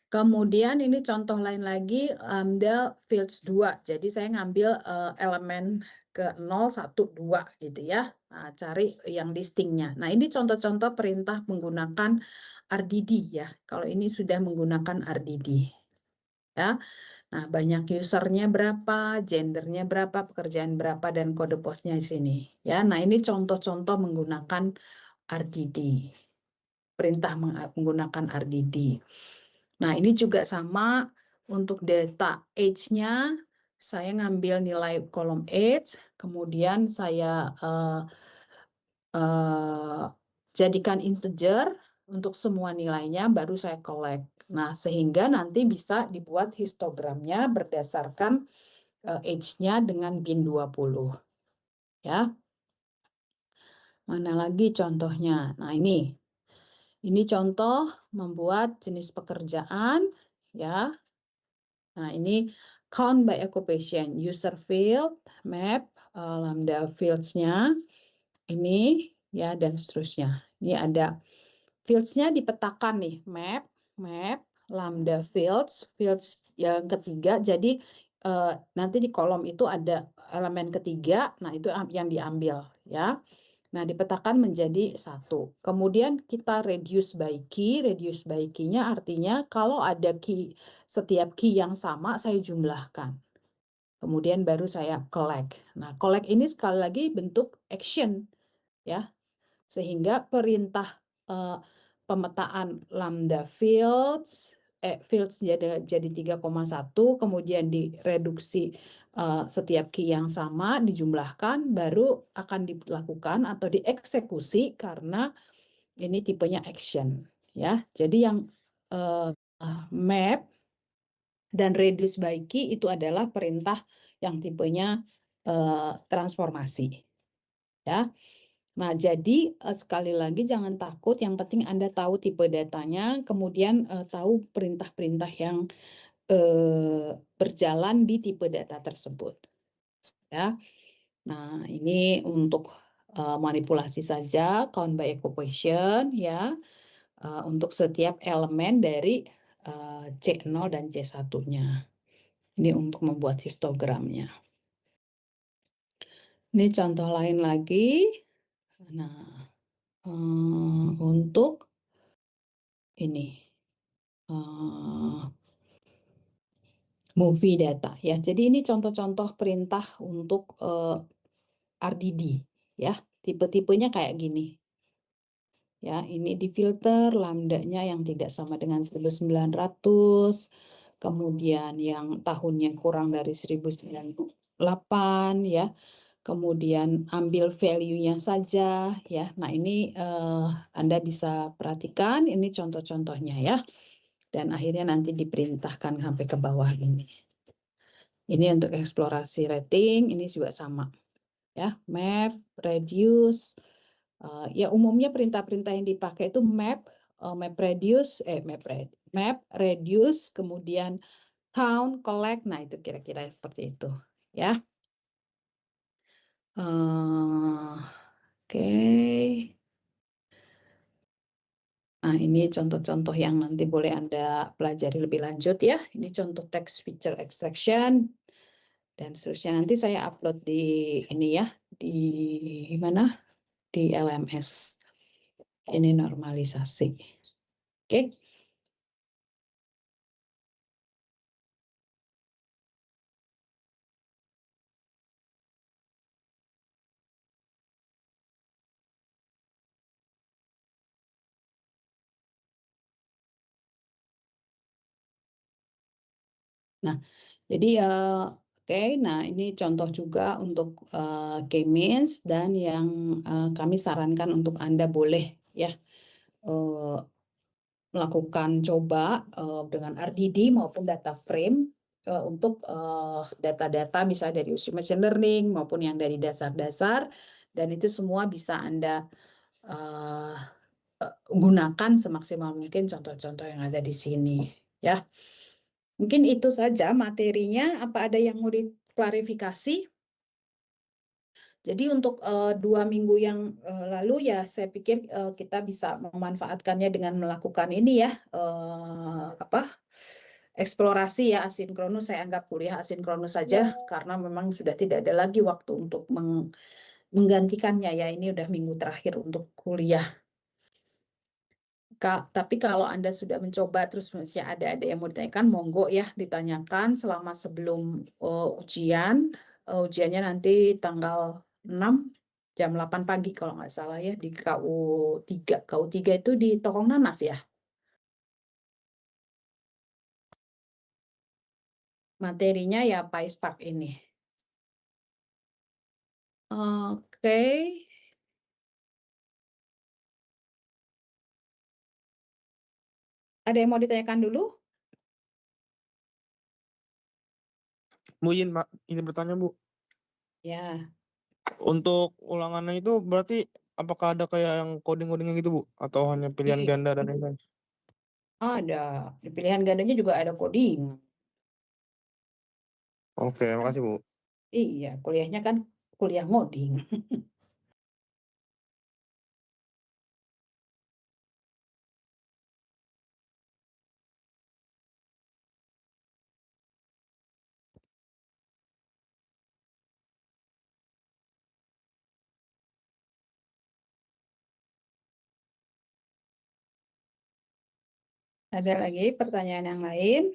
Speaker 3: Kemudian ini contoh lain lagi lambda fields 2. Jadi saya ngambil elemen ke 0, 1, 2 gitu ya. Nah, cari yang distingnya. Nah, ini contoh-contoh perintah menggunakan RDD ya. Kalau ini sudah menggunakan RDD. Ya. Nah, banyak usernya berapa, gendernya berapa, pekerjaan berapa, dan kode posnya di sini. Ya, nah ini contoh-contoh menggunakan RDD. Perintah menggunakan RDD. Nah, ini juga sama untuk data age-nya. Saya ngambil nilai kolom age, kemudian saya jadikan integer untuk semua nilainya, baru saya collect. Nah, sehingga nanti bisa dibuat histogramnya berdasarkan age-nya dengan bin 20. Ya. Mana lagi contohnya? Nah, ini contoh membuat jenis pekerjaan ya. Nah, ini count by occupation, user field, map, lambda fields-nya ini ya, dan seterusnya. Ini ada fields-nya dipetakan nih, map, lambda fields yang ketiga. Jadi nanti di kolom itu ada elemen ketiga, nah itu yang diambil ya. Nah, dipetakan menjadi 1. Kemudian kita reduce by key. Reduce by key-nya artinya kalau ada key, setiap key yang sama saya jumlahkan. Kemudian baru saya collect. Nah, collect ini sekali lagi bentuk action ya. Sehingga perintah pemetaan lambda fields jadi 3,1, kemudian direduksi setiap key yang sama dijumlahkan, baru akan dilakukan atau dieksekusi karena ini tipenya action ya. Jadi yang map dan reduce by key itu adalah perintah yang tipenya transformasi ya. Nah, jadi sekali lagi jangan takut, yang penting Anda tahu tipe datanya, kemudian tahu perintah-perintah yang berjalan di tipe data tersebut. Ya. Nah, ini untuk manipulasi saja count by occupation ya, untuk setiap elemen dari C0 dan C1-nya. Ini untuk membuat histogramnya. Ini contoh lain lagi. Nah, untuk ini movie data ya. Jadi ini contoh-contoh perintah untuk RDD ya. Tipe-tipenya kayak gini. Ya, ini di filter lambdanya yang tidak sama dengan 1900, kemudian yang tahunnya kurang dari 1098 ya. Kemudian ambil value-nya saja ya. Nah, ini Anda bisa perhatikan, ini contoh-contohnya ya. Dan akhirnya nanti diperintahkan sampai ke bawah ini. Ini untuk eksplorasi rating, ini juga sama. Ya, map, reduce. Ya, umumnya perintah-perintah yang dipakai itu map, reduce, kemudian count, collect. Nah, itu kira-kira seperti itu. Ya. Oke. Nah, ini contoh-contoh yang nanti boleh Anda pelajari lebih lanjut ya. Ini contoh text feature extraction dan seterusnya. Nanti saya upload di ini ya, di mana? Di LMS. Ini normalisasi. Oke. Nah, jadi oke, nah ini contoh juga untuk K-means, dan yang kami sarankan untuk Anda boleh ya melakukan coba dengan RDD maupun data frame untuk data-data misalnya dari user machine learning maupun yang dari dasar-dasar, dan itu semua bisa Anda gunakan semaksimal mungkin contoh-contoh yang ada di sini ya. Mungkin itu saja materinya. Apa ada yang mau diklarifikasi? Jadi untuk 2 minggu yang lalu ya saya pikir kita bisa memanfaatkannya dengan melakukan ini ya eksplorasi ya asinkronus. Saya anggap kuliah asinkronus saja karena memang sudah tidak ada lagi waktu untuk menggantikannya ya. Ini udah minggu terakhir untuk kuliah. Tapi kalau Anda sudah mencoba terus masih ada yang mau ditanyakan, monggo ya ditanyakan selama sebelum ujian. Ujiannya nanti tanggal 6 jam 8 pagi kalau nggak salah ya di KU3. KU3 itu di Tokong Nanas ya. Materinya ya PySpark ini. Oke. Ada yang mau ditanyakan dulu?
Speaker 4: Bu Yin, Pak, ini bertanya Bu.
Speaker 3: Ya,
Speaker 4: Untuk ulangannya itu berarti apakah ada kayak yang coding-codingnya gitu Bu? Atau hanya pilihan
Speaker 3: Iya.
Speaker 4: ganda dan lain-lain?
Speaker 3: Ada. Di pilihan gandanya juga ada coding.
Speaker 4: Oke, makasih Bu.
Speaker 3: Iya, kuliahnya kan kuliah ngoding. Ada lagi pertanyaan yang lain?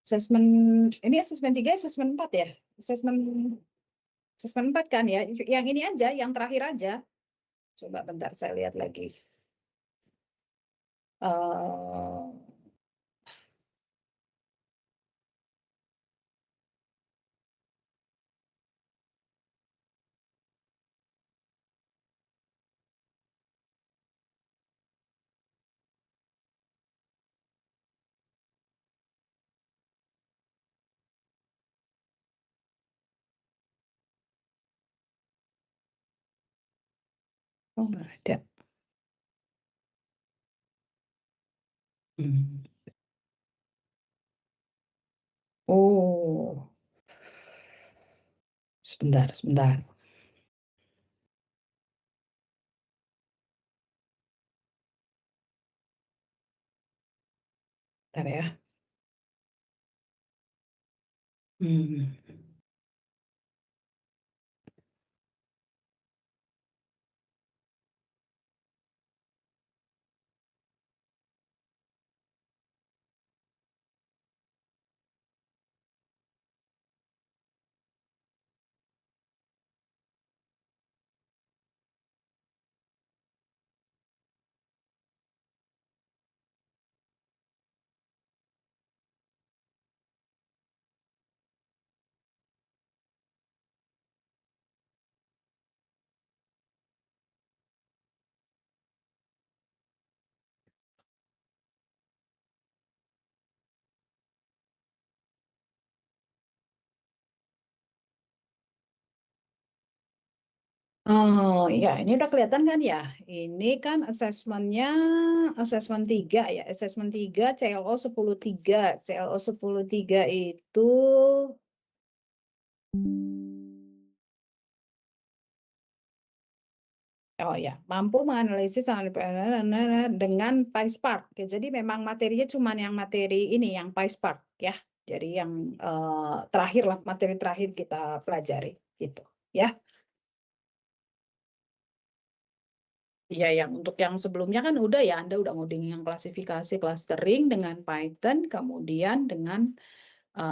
Speaker 3: Asesmen ini asesmen 3, asesmen 4 ya? Asesmen 4 kan ya? Yang ini aja, yang terakhir aja. Coba bentar saya lihat lagi. Oh, nggak ada. Oh, sebentar. Bentar ya. Oh ya, ini udah kelihatan kan ya? Ini kan asesmen 3 ya. Asesmen 3 CLO 10.3. CLO 10.3 itu mampu menganalisis dengan PySpark. Oke, jadi memang materinya cuma yang materi ini, yang PySpark ya. Jadi yang terakhir lah, materi terakhir kita pelajari gitu ya. Iya, yang untuk yang sebelumnya kan udah ya, Anda udah ngoding yang klasifikasi clustering dengan Python, kemudian dengan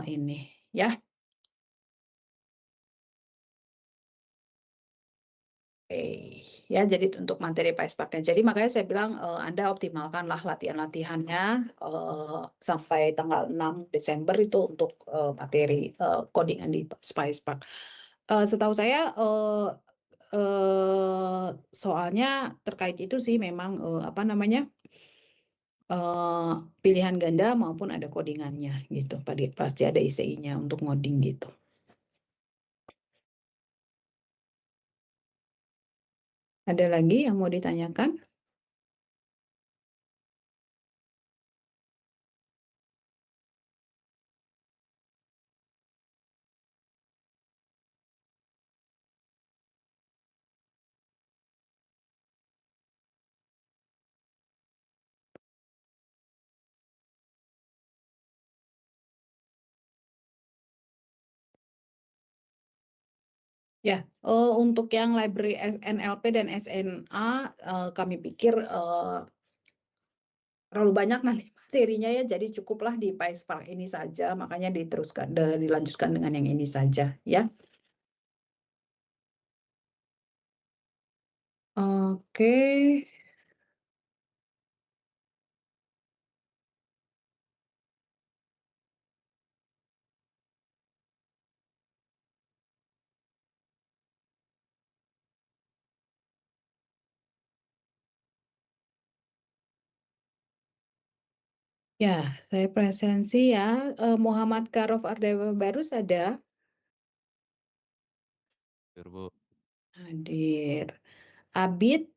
Speaker 3: ini ya. Ya, jadi untuk materi PySpark-nya. Jadi makanya saya bilang Anda optimalkanlah latihan-latihannya sampai tanggal 6 Desember itu untuk materi codingan di PySpark. Setahu saya soalnya terkait itu sih memang apa namanya pilihan ganda maupun ada codingannya gitu. Pasti ada ICI-nya untuk ngoding gitu. Ada lagi yang mau ditanyakan? Ya, untuk yang library NLP dan SMA, kami pikir terlalu banyak nanti materinya ya, jadi cukuplah di PySpark ini saja, makanya dilanjutkan dengan yang ini saja ya. Oke. Ya, saya presensi ya. Muhammad Karof Ardewa Barus ada?
Speaker 5: Hadir, Bu.
Speaker 3: Hadir. Abid?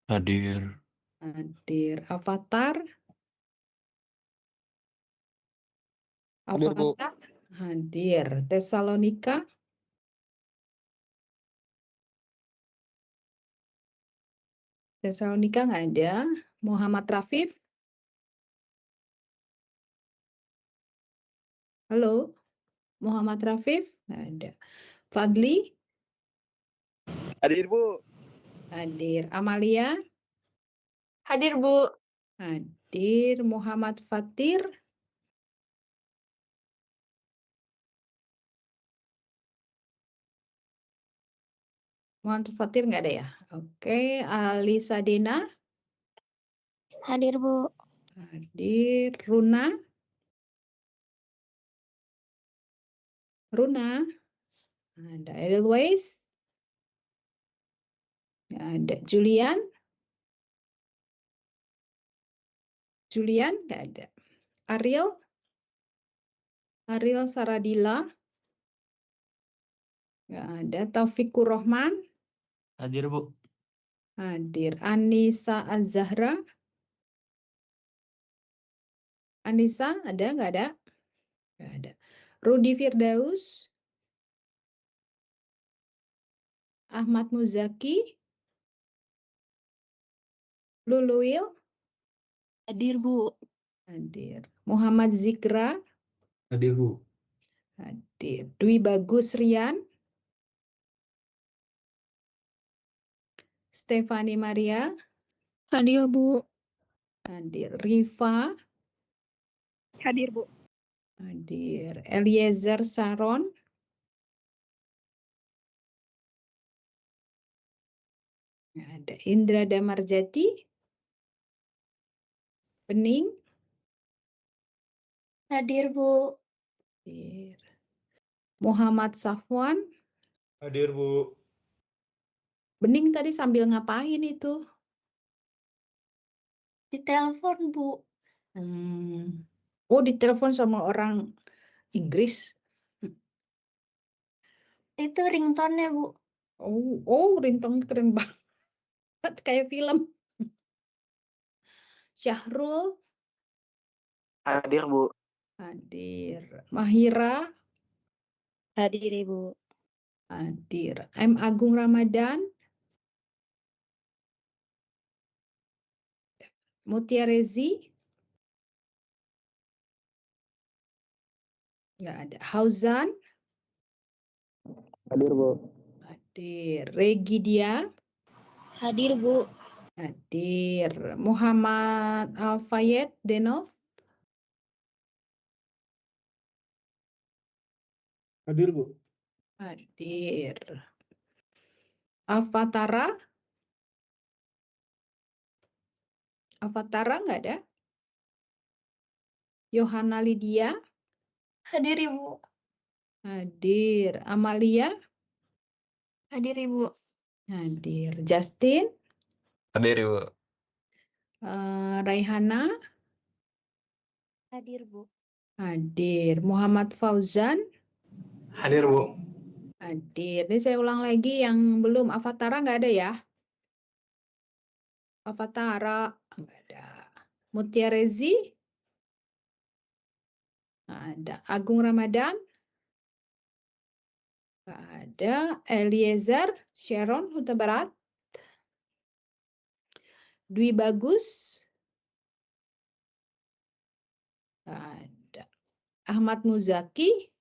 Speaker 5: Hadir.
Speaker 3: Hadir. Avatar?
Speaker 4: Hadir, Bu.
Speaker 3: Avatar? Hadir. Tesalonika? Tesalonika nggak ada. Muhammad Rafif? Halo? Muhammad Rafif? Nggak ada. Fadli?
Speaker 4: Hadir, Bu.
Speaker 3: Hadir. Amalia?
Speaker 6: Hadir, Bu.
Speaker 3: Hadir. Muhammad Fatir? Muhammad Fatir nggak ada ya? Oke. Alisa Dena?
Speaker 6: Hadir, Bu.
Speaker 3: Hadir. Runa? Runa? Ada. Edelweiss? Nggak ada. Julian? Julian? Nggak ada. Ariel? Ariel Saradila? Nggak ada. Taufikur Rohman?
Speaker 5: Hadir, Bu.
Speaker 3: Hadir. Anissa Az-Zahra? Anissa ada? Nggak ada? Nggak ada. Rudi Firdaus? Ahmad Muzaki? Luluil?
Speaker 6: Hadir, Bu.
Speaker 3: Hadir. Muhammad Zikra?
Speaker 2: Hadir, Bu.
Speaker 3: Hadir. Dwi Bagus Rian? Stefani Maria?
Speaker 6: Hadir, Bu.
Speaker 3: Hadir. Rifa?
Speaker 6: Hadir, Bu.
Speaker 3: Hadir. Eliezer Saron? Nggak ada. Indra Damarjati? Bening?
Speaker 6: Hadir, Bu.
Speaker 3: Hadir. Muhammad Safwan?
Speaker 5: Hadir, Bu.
Speaker 3: Bening tadi sambil ngapain itu?
Speaker 6: Ditelepon, Bu.
Speaker 3: Oh, ditelepon sama orang Inggris.
Speaker 6: Itu ringtone-nya, Bu.
Speaker 3: Ringtone keren banget kayak film. Syahrul?
Speaker 4: Hadir, Bu.
Speaker 3: Hadir. Mahira?
Speaker 6: Hadir, Ibu.
Speaker 3: Hadir. M. Agung Ramadan? Mutia Rezi? Nggak ada. Hauzan?
Speaker 4: Hadir, Bu.
Speaker 3: Hadir. Regidia?
Speaker 6: Hadir, Bu.
Speaker 3: Hadir. Muhammad Fayed Denov?
Speaker 2: Hadir, Bu.
Speaker 3: Hadir. Avatara? Avatara nggak ada? Yohana Lydia?
Speaker 6: Hadir, Ibu.
Speaker 3: Hadir. Amalia?
Speaker 6: Hadir, Ibu.
Speaker 3: Hadir. Justin?
Speaker 5: Hadir, Bu.
Speaker 3: Raihana?
Speaker 6: Hadir, Bu.
Speaker 3: Hadir. Muhammad Fauzan?
Speaker 5: Hadir, Bu.
Speaker 3: Hadir. Ini saya ulang lagi yang belum. Avatara nggak ada ya? Avatara, nggak ada. Mutiarezi, nggak ada. Agung Ramadan, nggak ada. Eliezer, Sharon, Huta Barat. Dwi Bagus, nggak ada. Ahmad Muzaki,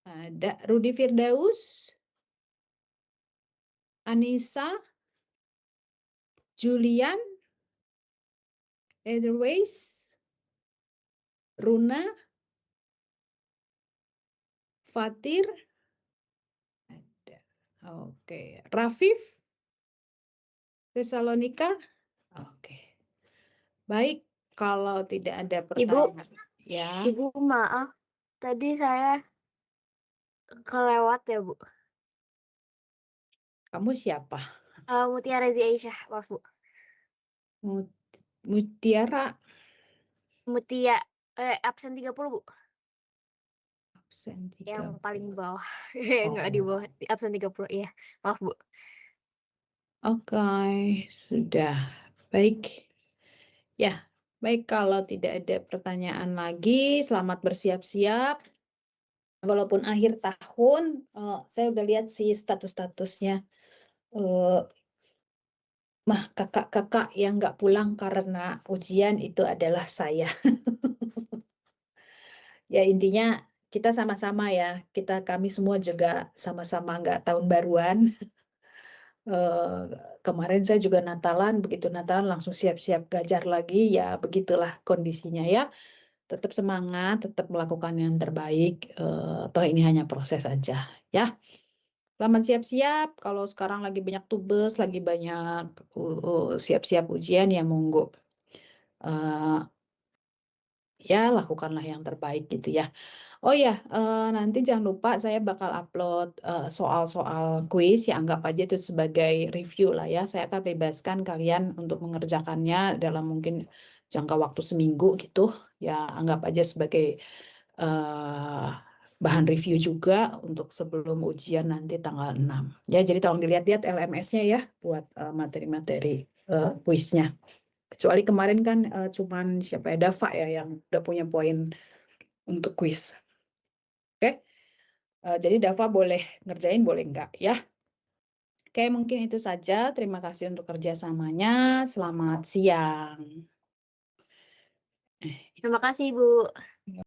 Speaker 3: nggak ada. Rudi Firdaus, Anissa, Julian, Edelweiss, Runa, Fatir, ada. Oke, Rafif, Tesalonika. Oke. Baik, kalau tidak ada pertanyaan, ya.
Speaker 6: Ibu maaf, tadi saya kelewat ya Bu.
Speaker 3: Kamu siapa?
Speaker 6: Mutiara Rezi Aisyah, maaf Bu.
Speaker 3: Mutiara,
Speaker 6: Mutia, absen 30 Bu,
Speaker 3: absen
Speaker 6: yang
Speaker 3: 30.
Speaker 6: paling bawah. Enggak di bawah, absen 30, iya. Maaf Bu.
Speaker 3: Oke, sudah. Baik. Ya, baik, kalau tidak ada pertanyaan lagi, selamat bersiap-siap. Walaupun akhir tahun, saya udah lihat sih status-statusnya. Kakak-kakak yang nggak pulang karena ujian itu adalah saya. Ya, intinya kita sama-sama ya. Kami semua juga sama-sama nggak tahun baruan. Kemarin saya juga Natalan, begitu Natalan langsung siap-siap gajar lagi, ya begitulah kondisinya ya. Tetap semangat, tetap melakukan yang terbaik. Toh ini hanya proses aja ya. Selamat siap-siap. Kalau sekarang lagi banyak tugas, lagi banyak siap-siap ujian, ya monggo. Ya lakukanlah yang terbaik gitu ya. Oh ya, nanti jangan lupa saya bakal upload soal-soal kuis, ya anggap aja itu sebagai review lah ya. Saya akan bebaskan kalian untuk mengerjakannya dalam mungkin jangka waktu seminggu gitu. Ya anggap aja sebagai bahan review juga untuk sebelum ujian nanti tanggal 6. Ya, jadi tolong dilihat-lihat LMS-nya ya buat materi-materi kuisnya. Kecuali kemarin kan cuman siapa ya, Dava ya yang udah punya poin untuk kuis. Oke, jadi Dava boleh ngerjain, boleh enggak ya. Oke, mungkin itu saja. Terima kasih untuk kerjasamanya. Selamat siang.
Speaker 6: Terima kasih Bu.